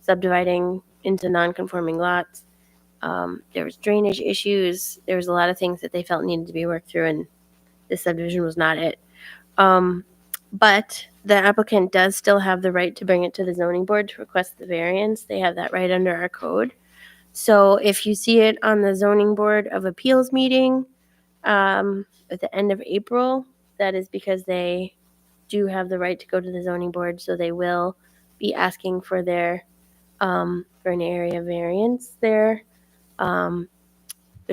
subdividing into non-conforming lots. There was drainage issues. There was a lot of things that they felt needed to be worked through, and this subdivision was not it. But the applicant does still have the right to bring it to the zoning board to request the variance. They have that right under our code. So if you see it on the zoning board of appeals meeting at the end of April, that is because they do have the right to go to the zoning board. So they will be asking for their for an area variance there. They're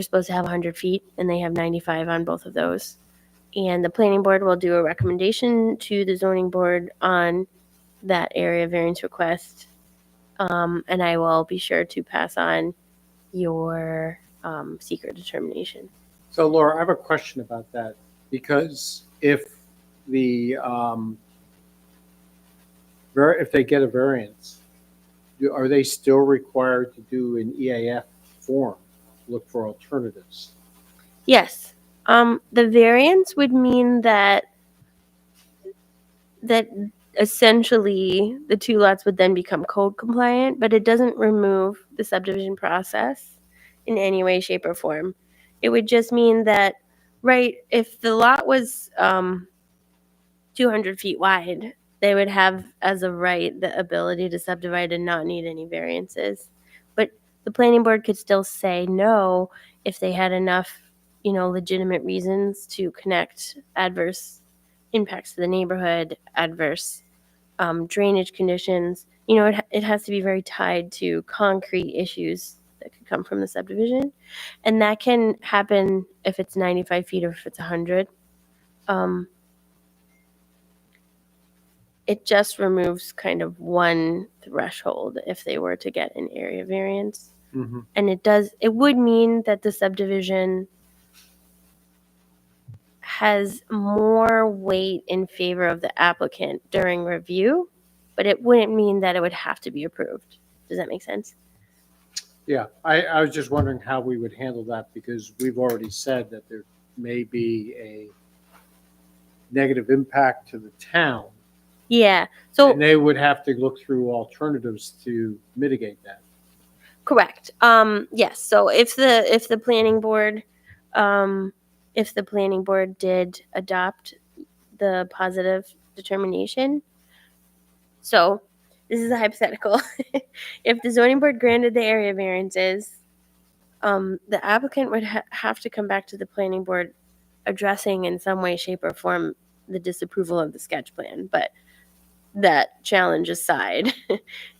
supposed to have 100 feet, and they have 95 on both of those. And the planning board will do a recommendation to the zoning board on that area variance request. And I will be sure to pass on your secret determination. So Laura, I have a question about that, because if the, if they get a variance, are they still required to do an EAF form, look for alternatives? Yes. The variance would mean that essentially the 2 lots would then become code compliant, but it doesn't remove the subdivision process in any way, shape, or form. It would just mean that, right, if the lot was 200 feet wide, they would have as of right the ability to subdivide and not need any variances. But the planning board could still say no if they had enough, legitimate reasons to connect adverse impacts to the neighborhood, adverse drainage conditions. It has to be very tied to concrete issues that could come from the subdivision. And that can happen if it's 95 feet or if it's 100. It just removes kind of one threshold if they were to get an area variance. Mm-hmm. And it would mean that the subdivision has more weight in favor of the applicant during review, but it wouldn't mean that it would have to be approved. Does that make sense? Yeah, I was just wondering how we would handle that because we've already said that there may be a negative impact to the town. Yeah. So And they would have to look through alternatives to mitigate that. correct. Yes. So if the planning board, if the planning board did adopt the positive determination, so this is a hypothetical. If the zoning board granted the area variances, the applicant would have to come back to the planning board addressing in some way, shape, or form the disapproval of the sketch plan. But that challenge aside,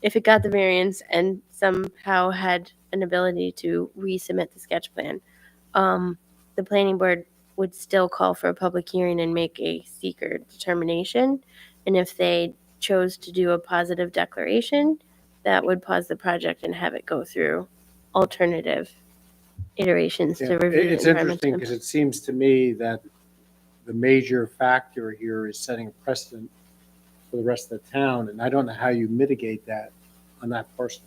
if it got the variance and somehow had an ability to resubmit the sketch plan, the planning board would still call for a public hearing and make a seeker determination. And if they chose to do a positive declaration, that would pause the project and have it go through alternative iterations Yeah, to review it's the environmental interesting because it seems to me that the major factor here is setting a precedent for the rest of the town, and I don't know how you mitigate that on that parcel.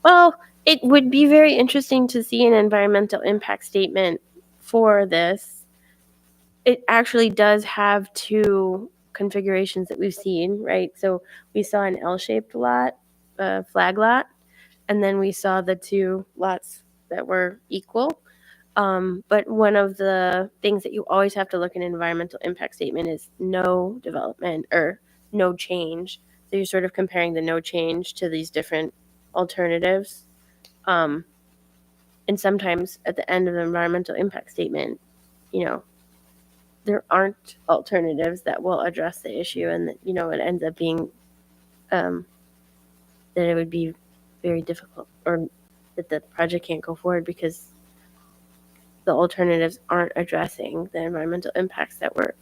Well, it would be very interesting to see an environmental impact statement for this. It actually does have two configurations that we've seen, right? So we saw an L-shaped lot, a flag lot, and then we saw the two lots that were equal. But one of the things that you always have to look in an environmental impact statement is no development or no change. So you're sort of comparing the no change to these different alternatives. And sometimes at the end of the environmental impact statement, you know, there aren't alternatives that will address the issue, and that, you know, it ends up being that it would be very difficult, or that the project can't go forward because the alternatives aren't addressing the environmental impacts that were,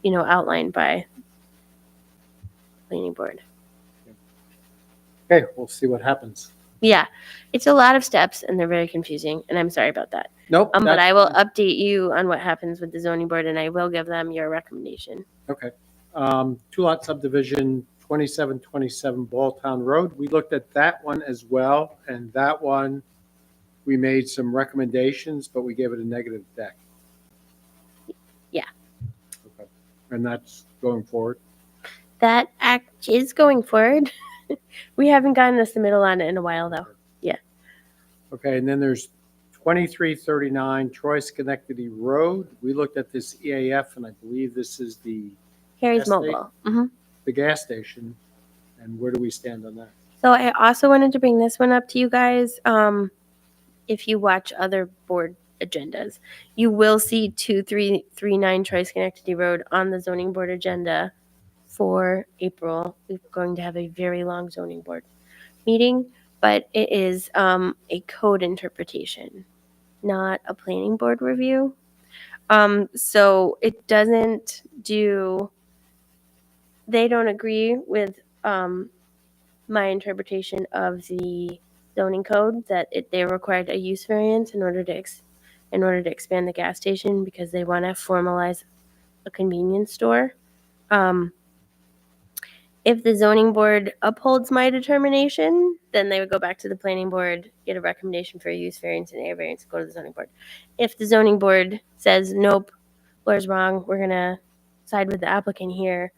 you know, outlined by the planning board. Okay, we'll see what happens. Yeah, it's a lot of steps and they're very confusing, and I'm sorry about that. Nope. But that's I will fine. update you on what happens with the zoning board, and I will give them your recommendation. Okay. Two-lot subdivision, 2727 Balltown Road. We looked at that one as well, and that one, we made some recommendations, but we gave it a negative deck. Yeah. Okay. And that's going forward? That act is going forward. We haven't gotten a submittal on it in a while, though. Okay, and then there's 2339 Troy Schenectady Road. We looked at this EAF, and I believe this is the Harry's Yes, Mobile. Hmm. gas station. And where do we stand on that? So I also wanted to bring this one up to you guys. If you watch other board agendas, you will see 2339 Troy Schenectady Road on the zoning board agenda for April. We're going to have a very long zoning board meeting, but it is a code interpretation, not a planning board review. So it doesn't do, they don't agree with my interpretation of the zoning code that they required a use variance in order to expand the gas station because they want to formalize a convenience store. If the zoning board upholds my determination, then they would go back to the planning board, get a recommendation for a use variance and area variance, go to the zoning board. If the zoning board says, nope, Laura's wrong, we're going to side with the applicant here,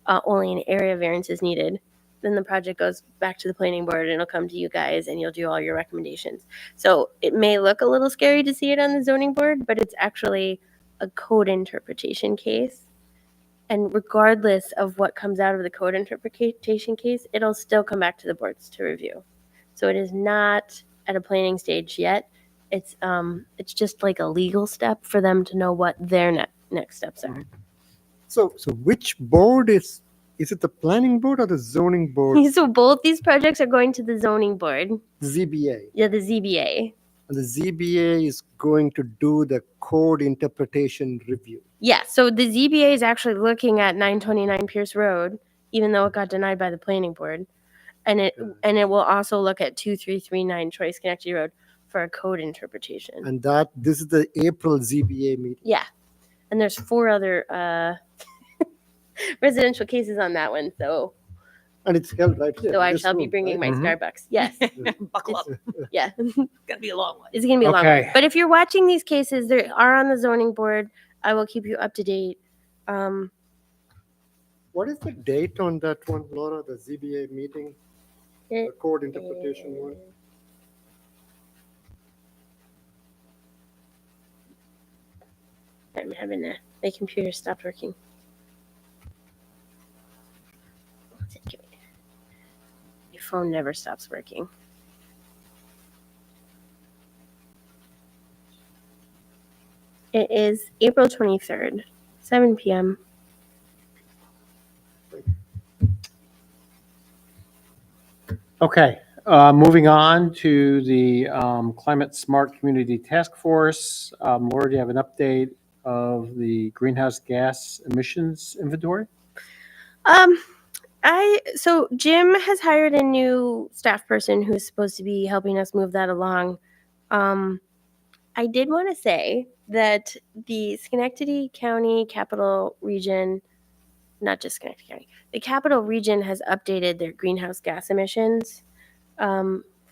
only an area variance is needed, then the project goes back to the planning board and it'll come to you guys and you'll do all your recommendations. So it may look a little scary to see it on the zoning board, but it's actually a code interpretation case. And regardless of what comes out of the code interpretation case, it'll still come back to the boards to review. So it is not at a planning stage yet. It's just like a legal step for them to know what their next steps are. So which board is it the planning board or the zoning board? So both these projects are going to the zoning board. ZBA. Yeah, the ZBA. And the ZBA is going to do the code interpretation review. Yeah, so the ZBA is actually looking at 929 Pierce Road, even though it got denied by the planning board. And it will also look at 2339 Troy Schenectady Road. for a code interpretation. And this is the April ZBA meeting. Yeah. And there's 4 other residential cases on that one. So And it's held right here. so in I this shall be room, bringing right? my Starbucks. Yes. Buckle up. Yeah. It's gonna be a long one. It's going to be a long one. Okay. But if you're watching these cases, they are on the zoning board. I will keep you up to date. What is the date on that one, Laura, the ZBA meeting? The It code interpretation one? I'm having my computer stopped working. Your phone never stops working. It is April 23rd, 7 p.m. Okay, moving on to the Climate Smart Community Task Force. Laura, do you have an update of the greenhouse gas emissions inventory? So Jim has hired a new staff person who's supposed to be helping us move that along. I did want to say that the Schenectady County Capital Region, not just Schenectady County, the Capital Region has updated their greenhouse gas emissions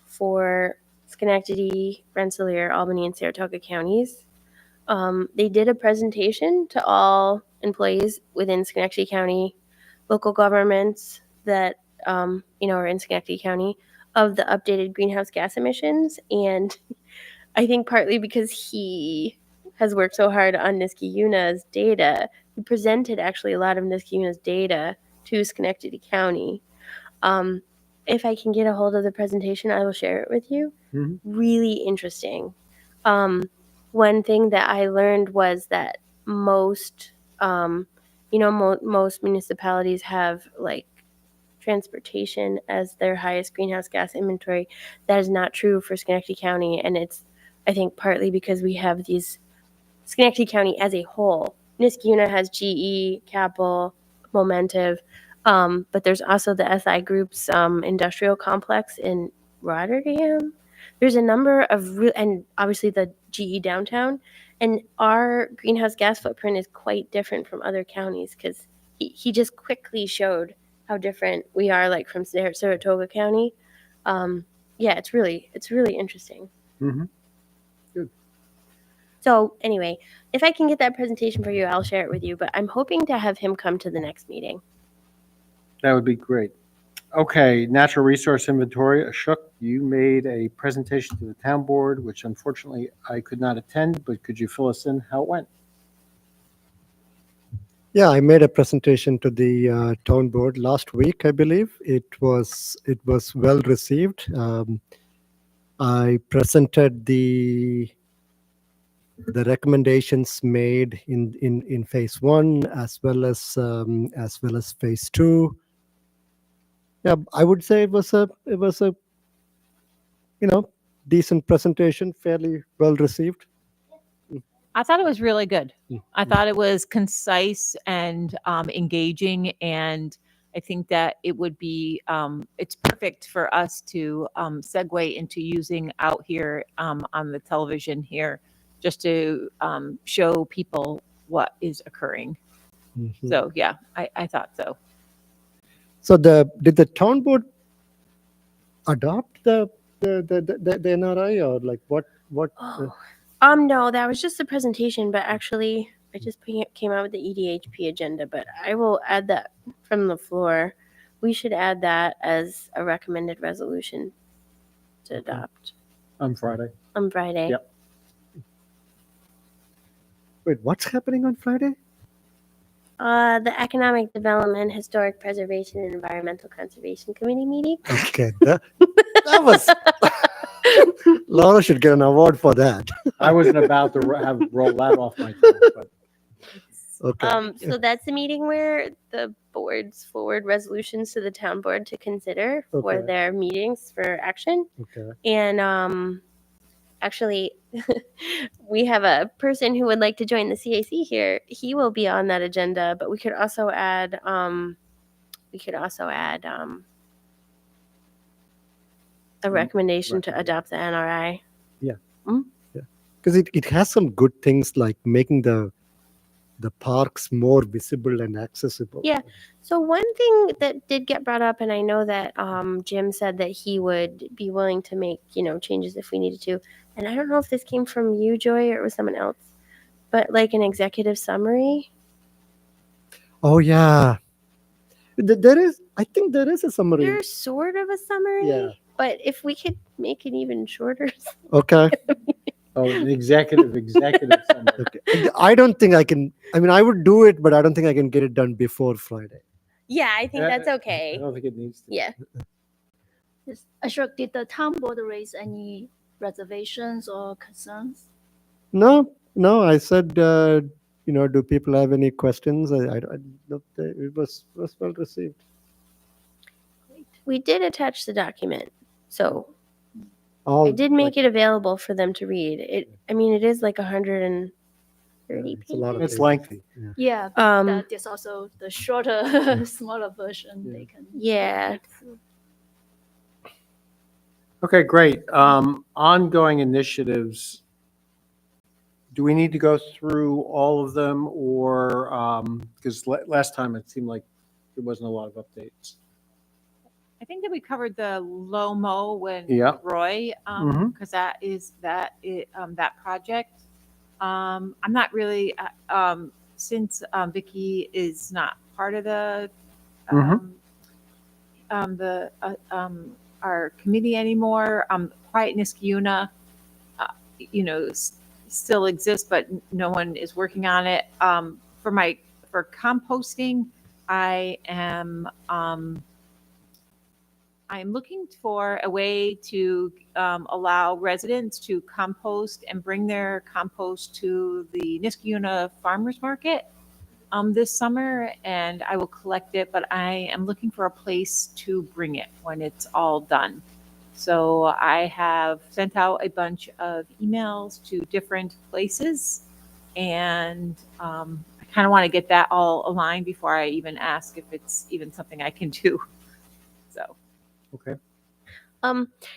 for Schenectady, Rensselaer, Albany, and Saratoga counties. They did a presentation to all employees within Schenectady County, local governments that are in Schenectady County, of the updated greenhouse gas emissions. And I think partly because he has worked so hard on Niskayuna's data, he presented actually a lot of Niskayuna's data to Schenectady County. If I can get a hold of the presentation, I will share it with you. Mhm. Really interesting. One thing that I learned was that most municipalities have like transportation as their highest greenhouse gas inventory. That is not true for Schenectady County, and it's, I think, partly because we have these Schenectady County as a whole. Niskayuna has GE, Capel, Momentive, but there's also the SI Group's industrial complex in Rotterdam. There's a number of and obviously the GE downtown, and our greenhouse gas footprint is quite different from other counties because he just quickly showed how different we are, like from Saratoga County. Yeah, it's really interesting. Mhm. Good. So anyway, if I can get that presentation for you, I'll share it with you. But I'm hoping to have him come to the next meeting. That would be great. Okay, natural resource inventory. Ashok, you made a presentation to the town board, which unfortunately I could not attend, but could you fill us in how it went? Yeah, I made a presentation to the town board last week, I believe. It was well received. I presented the recommendations made in phase 1 as well as phase 2. Yeah, I would say it was a decent presentation, fairly well received. I thought it was really good. Mm, I thought it was concise and engaging, and I think that it would be it's perfect for us to segue into using out here on the television here, just to show people what is occurring. Mhm. So yeah, I thought so. So did the town board adopt the NRI, or like what? No, that was just the presentation. But actually, I just came out with the EDHP agenda. But I will add that from the floor. We should add that as a recommended resolution to adopt On Friday. on Friday. Yep. Wait, what's happening on Friday? The Economic Development, Historic Preservation, and Environmental Conservation Committee meeting. Okay, that was. Laura should get an award for that. I wasn't about to roll that off my tongue, but Okay. So that's the meeting where the boards forward resolutions to the town board to consider for Okay. their meetings for action. Okay. And actually, we have a person who would like to join the CAC here. He will be on that agenda, but we could also add a recommendation to adopt the NRI. yeah, Because it has some good things like making the parks more visible and accessible. Yeah. So one thing that did get brought up, and I know that Jim said that he would be willing to make, changes if we needed to. And I don't know if this came from you, Joy, or it was someone else, but like an executive summary. Oh yeah. I think there is a summary. There's sort of a summary, Yeah. but if we could make it even shorter. Okay. Oh, an executive summary. Okay. I don't think I can. I mean, I would do it, but I don't think I can get it done before Friday. Yeah, I think that's I okay. don't think it needs to. Yeah. Yes. Ashok, did the town board raise any reservations or concerns? No. I said, do people have any questions? It was well received. We did attach the document, so All I did make it available for them to read. It is like 130 It's a lot of pages. It's lengthy. Yeah. There's also the shorter, smaller version they can. Yeah. read through. Okay, great. Ongoing initiatives. Do we need to go through all of them, or because last time it seemed like there wasn't a lot of updates? I think that we covered the low mo when Yeah. Roy, Mhm. because that project. I'm not really since Vicky is not part of the our committee anymore. Quiet Niskayuna, still exists, but no one is working on it. For composting, I am looking for a way to allow residents to compost and bring their compost to the Niskayuna Farmers Market this summer, and I will collect it, but I am looking for a place to bring it when it's all done. So I have sent out a bunch of emails to different places, and I kind of want to get that all aligned before I even ask if it's even something I can do. So. Okay.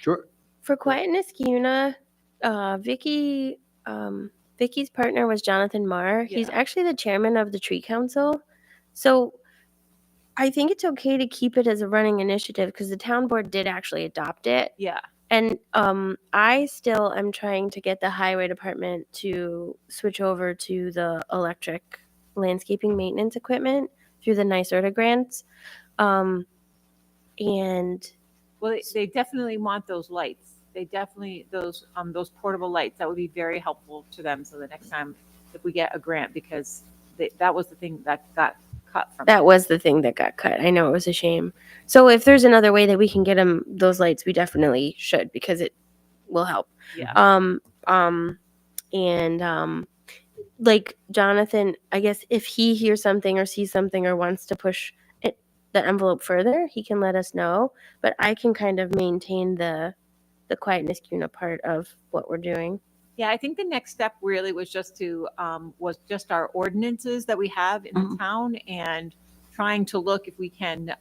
Sure. For Quiet Niskayuna, Vicky's partner was Jonathan Marr. He's Yeah. actually the chairman of the Tree Council. So I think it's okay to keep it as a running initiative because the town board did actually adopt it. Yeah. And I still am trying to get the highway department to switch over to the electric landscaping maintenance equipment through the NYSERDA grants. And Well, they definitely want those lights. They definitely, those portable lights, that would be very helpful to them. So the next time if we get a grant, because that was the thing that got cut from. that was the thing that got cut. I know, it was a shame. So if there's another way that we can get them those lights, we definitely should because it will help. Yeah. Like Jonathan, I guess if he hears something or sees something or wants to push the envelope further, he can let us know. But I can kind of maintain the Quiet Niskayuna part of what we're doing. Yeah, I think the next step really was just our ordinances that we have in the town and trying to look if we can,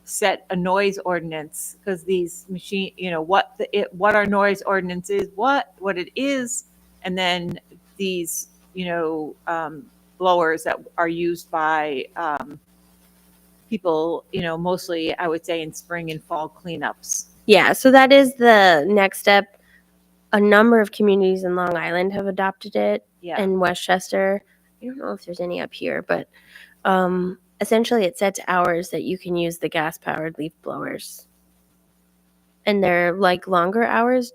set a noise ordinance because these machine, what our noise ordinance is, what it is, and then these, blowers that are used by people, mostly I would say in spring and fall cleanups. Yeah, so that is the next step. A number of communities in Long Island have adopted it, Yeah. and Westchester. I don't know if there's any up here, but essentially it sets hours that you can use the gas-powered leaf blowers. And they're like longer hours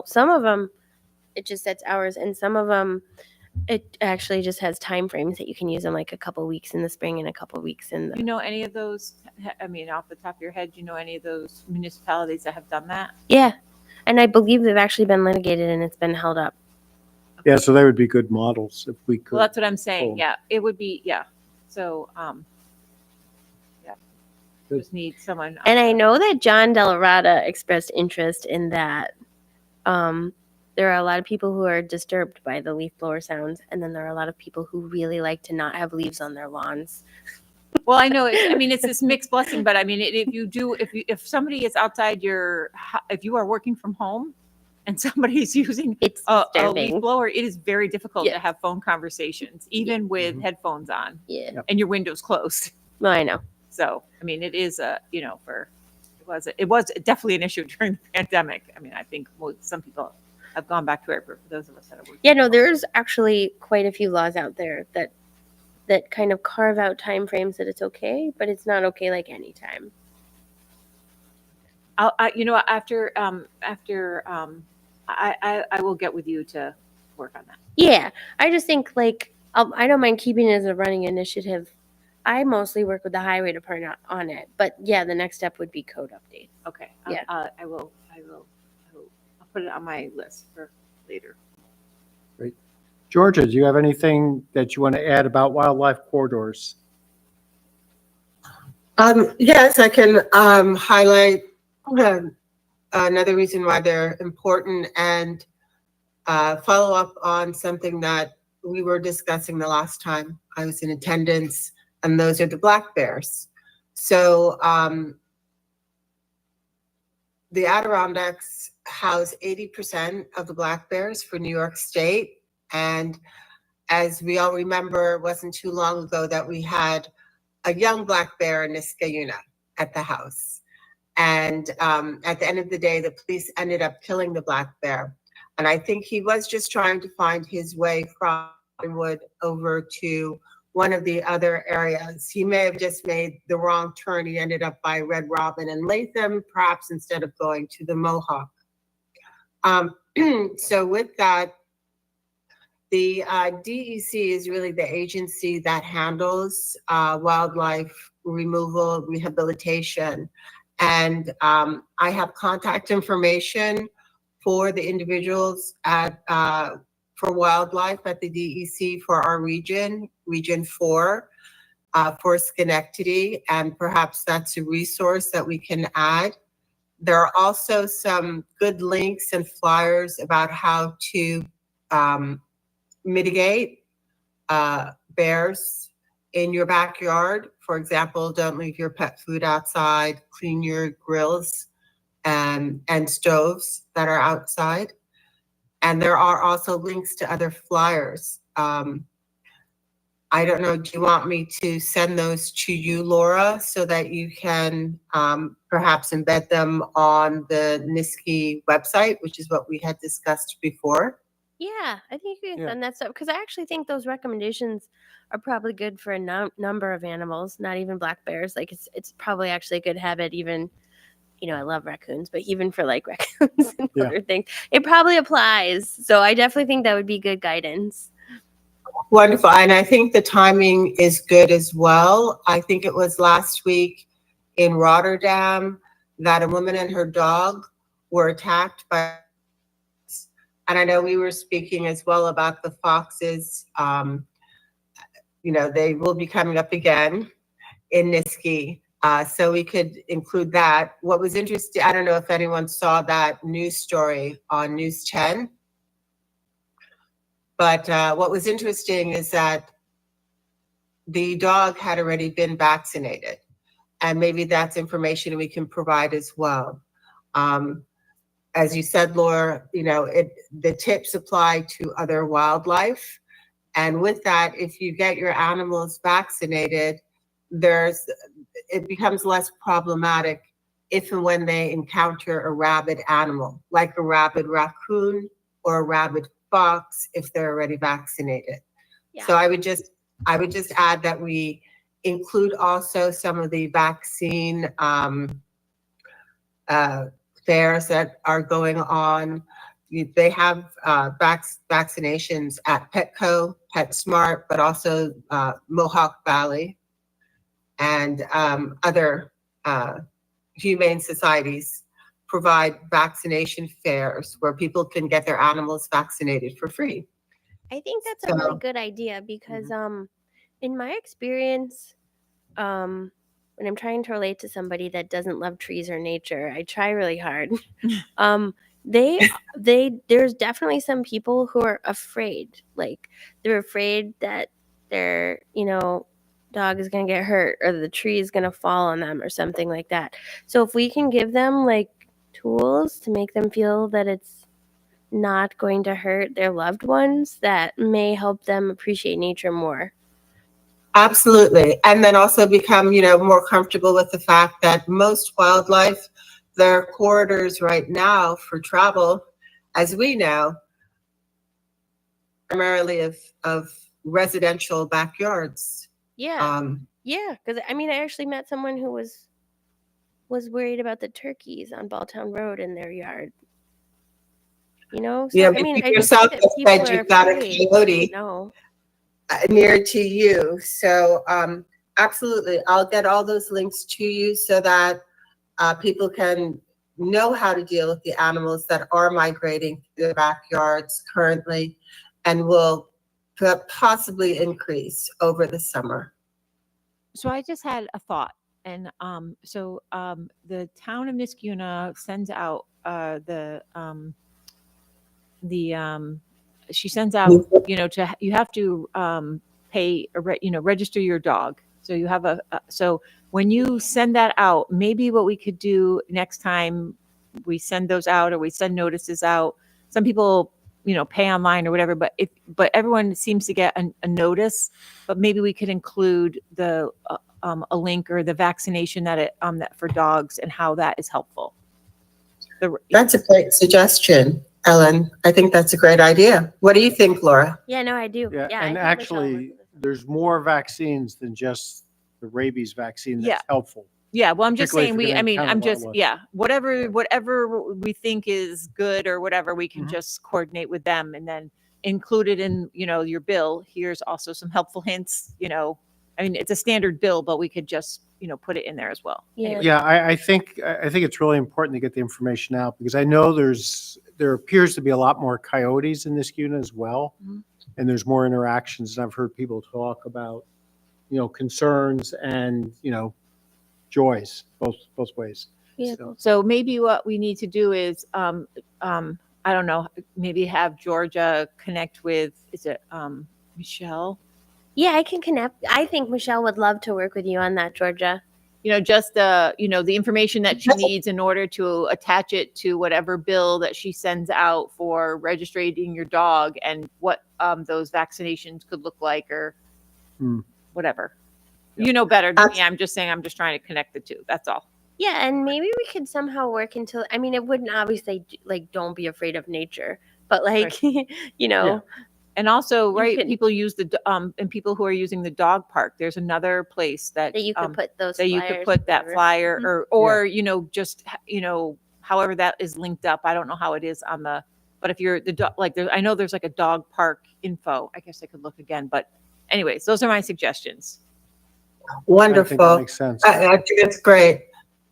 some of them it just sets hours, and some of them it actually just has time frames that you can use them like a couple weeks in the spring and a couple weeks in the. You know any of those, off the top of your head, do you know any of those municipalities that have done that? Yeah, and I believe they've actually been litigated and it's been held up. Yeah, so they would be good models if we could. Well, that's what I'm saying. Cool. Yeah, it would be, yeah. So, Good. just need someone. And I know that John Delarada expressed interest in that. There are a lot of people who are disturbed by the leaf blower sounds, and then there are a lot of people who really like to not have leaves on their lawns. Well, I know. It's this mixed blessing, but if somebody is outside if you are working from home, and somebody's using It's a leaf disturbing. blower, it is very difficult to Yeah. have phone conversations, even with headphones on Yeah. and your windows closed. Well, I know. So, I mean, it is it was definitely an issue during the pandemic. I mean, I think some people have gone back to it, but for those of us that are working. Yeah, no, there's actually quite a few laws out there that kind of carve out time frames that it's okay, but it's not okay like anytime. After I will get with you to work on that. Yeah, I just think like I don't mind keeping it as a running initiative. I mostly work with the highway department on it, but yeah, the next step would be code update. Okay. Yeah. I'll put it on my list for later. Georgia, do you have anything that you want to add about wildlife corridors? Yes, I can highlight another reason why they're important and follow up on something that we were discussing the last time I was in attendance, and those are the black bears. So the Adirondacks house 80% of the black bears for New York State. And as we all remember, it wasn't too long ago that we had a young black bear in Niskayuna at the house. And at the end of the day, the police ended up killing the black bear. And I think he was just trying to find his way from Hollywood over to one of the other areas. He may have just made the wrong turn. He ended up by Red Robin and Latham, perhaps instead of going to the Mohawk. So with that, the DEC is really the agency that handles wildlife removal, rehabilitation. And I have contact information for the individuals at for wildlife at the DEC for our region, Region 4, for Schenectady, and perhaps that's a resource that we can add. There are also some good links and flyers about how to mitigate bears in your backyard. For example, don't leave your pet food outside, clean your grills and stoves that are outside. And there are also links to other flyers. I don't know, do you want me to send those to you, Laura, so that you can perhaps embed them on the NISKI website, which is what we had discussed before? Yeah, I think you can Yeah. send that stuff because I actually think those recommendations are probably good for a number of animals, not even black bears. Like it's probably actually a good habit, even, I love raccoons, but even for like raccoons and Yeah. other things, it probably applies. So I definitely think that would be good guidance. Wonderful. And I think the timing is good as well. I think it was last week in Rotterdam that a woman and her dog were attacked by, and I know we were speaking as well about the foxes. They will be coming up again in Niski. So we could include that. What was interesting, I don't know if anyone saw that news story on News 10. But what was interesting is that the dog had already been vaccinated. And maybe that's information we can provide as well. As you said, Laura, the tips apply to other wildlife. And with that, if you get your animals vaccinated, it becomes less problematic if and when they encounter a rabid animal, like a rabid raccoon or a rabid fox, if they're already vaccinated. Yeah. So I would just add that we include also some of the vaccine fairs that are going on. They have vaccinations at Petco, PetSmart, but also Mohawk Valley and other humane societies provide vaccination fairs where people can get their animals vaccinated for free. I think that's a really good idea because in my experience, when I'm trying to relate to somebody that doesn't love trees or nature, I try really hard. There's definitely some people who are afraid. Like they're afraid that their, dog is going to get hurt or the tree is going to fall on them or something like that. So if we can give them like tools to make them feel that it's not going to hurt their loved ones that may help them appreciate nature more. Absolutely. And then also become, more comfortable with the fact that most wildlife, their corridors right now for travel, as we know, primarily of residential backyards. Yeah. Yeah, because I actually met someone who was worried about the turkeys on Balltown Road in their yard. So Yeah, I but you just yourself think that have people said are you've got a afraid. coyote. No. Near to you. So absolutely, I'll get all those links to you so that people can know how to deal with the animals that are migrating to their backyards currently and will possibly increase over the summer. So I just had a thought, and the town of Niskuna sends out she sends out, you have to pay register your dog. So you have so when you send that out, maybe what we could do next time we send those out, or we send notices out. Some people pay online or whatever, but everyone seems to get a notice. But maybe we could include the a link or the vaccination that for dogs and how that is helpful. That's a great suggestion, Ellen. I think that's a great idea. What do you think, Laura? Yeah, no, I do. Yeah, Yeah, and I think Michelle would actually, work with us. there's more vaccines than just the rabies vaccine that's helpful. Yeah, well, I'm just Particularly saying if you're gonna encounter wildlife. whatever we think is good or whatever, we can just coordinate with them and then include it in, your bill. Here's also some helpful hints, it's a standard bill, but we could just, put it in there as well. Yeah. Anyway. Yeah, I think it's really important to get the information out, because I know there appears to be a lot more coyotes in Niskuna as well. Mhm. And there's more interactions, and I've heard people talk about, concerns and, joys, both ways. Yeah. So maybe what we need to do is, I don't know, maybe have Georgia connect with, is it Michelle? Yeah, I can connect. I think Michelle would love to work with you on that, Georgia. Just the information that she needs in order to attach it to whatever bill that she sends out for registering your dog, and what those vaccinations could look like, or whatever. You know better than me. I'm just saying, I'm just trying to connect the two. That's all. Yeah, and maybe we could somehow work until, it wouldn't obviously don't be afraid of nature, but Yeah. And also, You right, can- people use and people who are using the dog park, there's another place that that you could put those that you flyers could put that whatever. flyer, or just however that is linked up. I don't know how it is on the, but if you're the dog, I know there's like a dog park info. I guess I could look again, but anyways, those are my suggestions. Wonderful. I think that makes sense. I think that's great.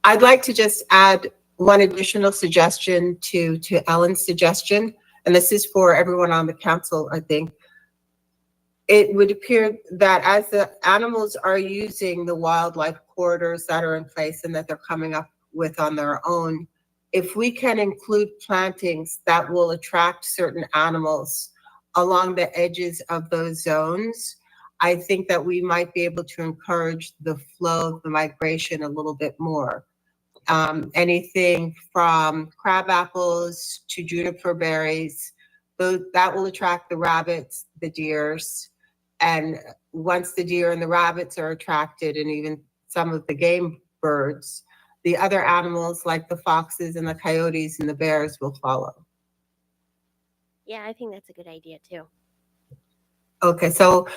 I'd like to just add one additional suggestion to Ellen's suggestion, and this is for everyone on the council, I think. It would appear that as the animals are using the wildlife corridors that are in place and that they're coming up with on their own, if we can include plantings that will attract certain animals along the edges of those zones, I think that we might be able to encourage the flow of the migration a little bit more. Anything from crab apples to juniper berries, that will attract the rabbits, the deers. And once the deer and the rabbits are attracted, and even some of the game birds, the other animals like the foxes and the coyotes and the bears will follow. Yeah, I think that's a good idea too. Okay, so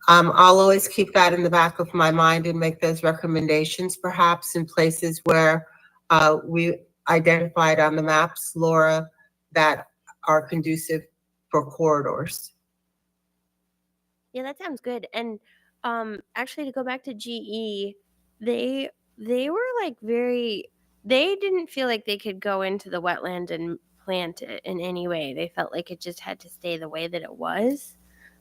I'll always keep that in the back of my mind and make those recommendations, perhaps in places where we identified on the maps, Laura, that are conducive for corridors. Yeah, that sounds good. And actually, to go back to GE, they were they didn't feel like they could go into the wetland and plant it in any way. They felt like it just had to stay the way that it was.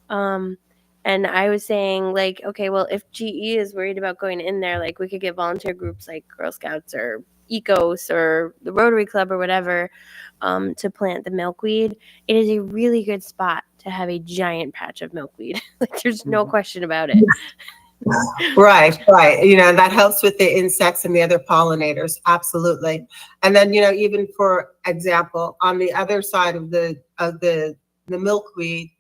And I was saying, okay, well, if GE is worried about going in there, we could get volunteer groups like Girl Scouts or Ecos or the Rotary Club or whatever, to plant the milkweed. It is a really good spot to have a giant patch of milkweed. There's no question about it. Right, right. You know, that helps with the insects and the other pollinators. Absolutely. And then, you know, even for example, on the other side of the milkweed,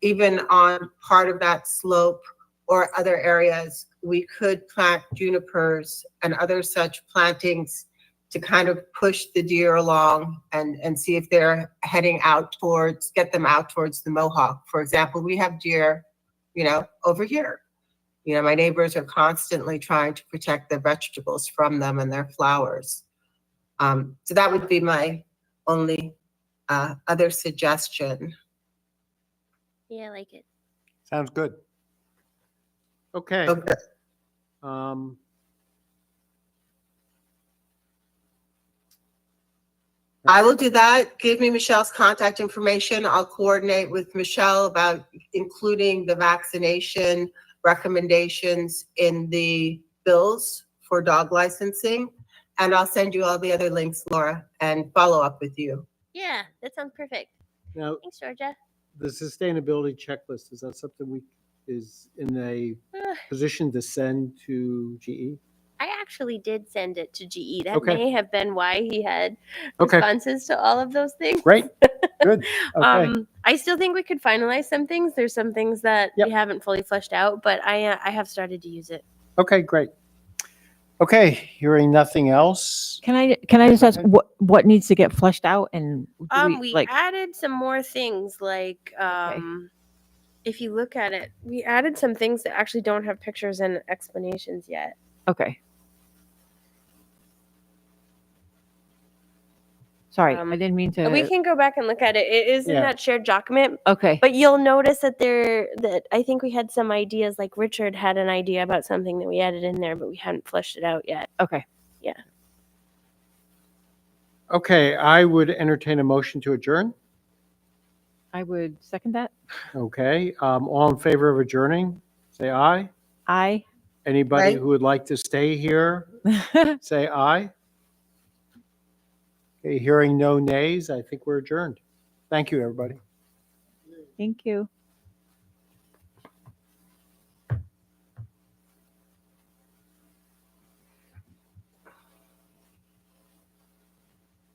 even on part of that slope or other areas, we could plant junipers and other such plantings to kind of push the deer along and see if they're heading out towards, get them out towards the Mohawk. For example, we have deer, you know, over here. You know, my neighbors are constantly trying to protect their vegetables from them and their flowers. So that would be my only other suggestion. Yeah, I like it. Sounds good. Okay. Okay. Um, I will do that. Give me Michelle's contact information. I'll coordinate with Michelle about including the vaccination recommendations in the bills for dog licensing. And I'll send you all the other links, Laura, and follow up with you. Yeah, that sounds perfect. Now, Thanks, Georgia. the sustainability checklist, is that something is in a Ugh. position to send to GE? I actually did send it to GE. That Okay. may have been why he had Okay. responses to all of those things. Great. Good. Okay. I still think we could finalize some things. There's some things that Yep. we haven't fully fleshed out, but I have started to use it. Okay, great. Okay, hearing nothing else. Can I just ask Okay. what needs to get fleshed out and do We like added some more things like if you look at it, we added some things that actually don't have pictures and explanations yet. okay. Sorry, I Um, didn't mean to. We can go back and look at it. It is in Yeah. that shared document. Okay. But you'll notice that I think we had some ideas, like Richard had an idea about something that we added in there, but we hadn't fleshed it out yet. Okay. Okay, I would entertain a motion to adjourn. I would second that. Okay, all in favor of adjourning, say aye. I. Anybody Aye. who would like to stay here, say aye. Okay, hearing no nays, I think we're adjourned. Thank you, everybody. Thank you.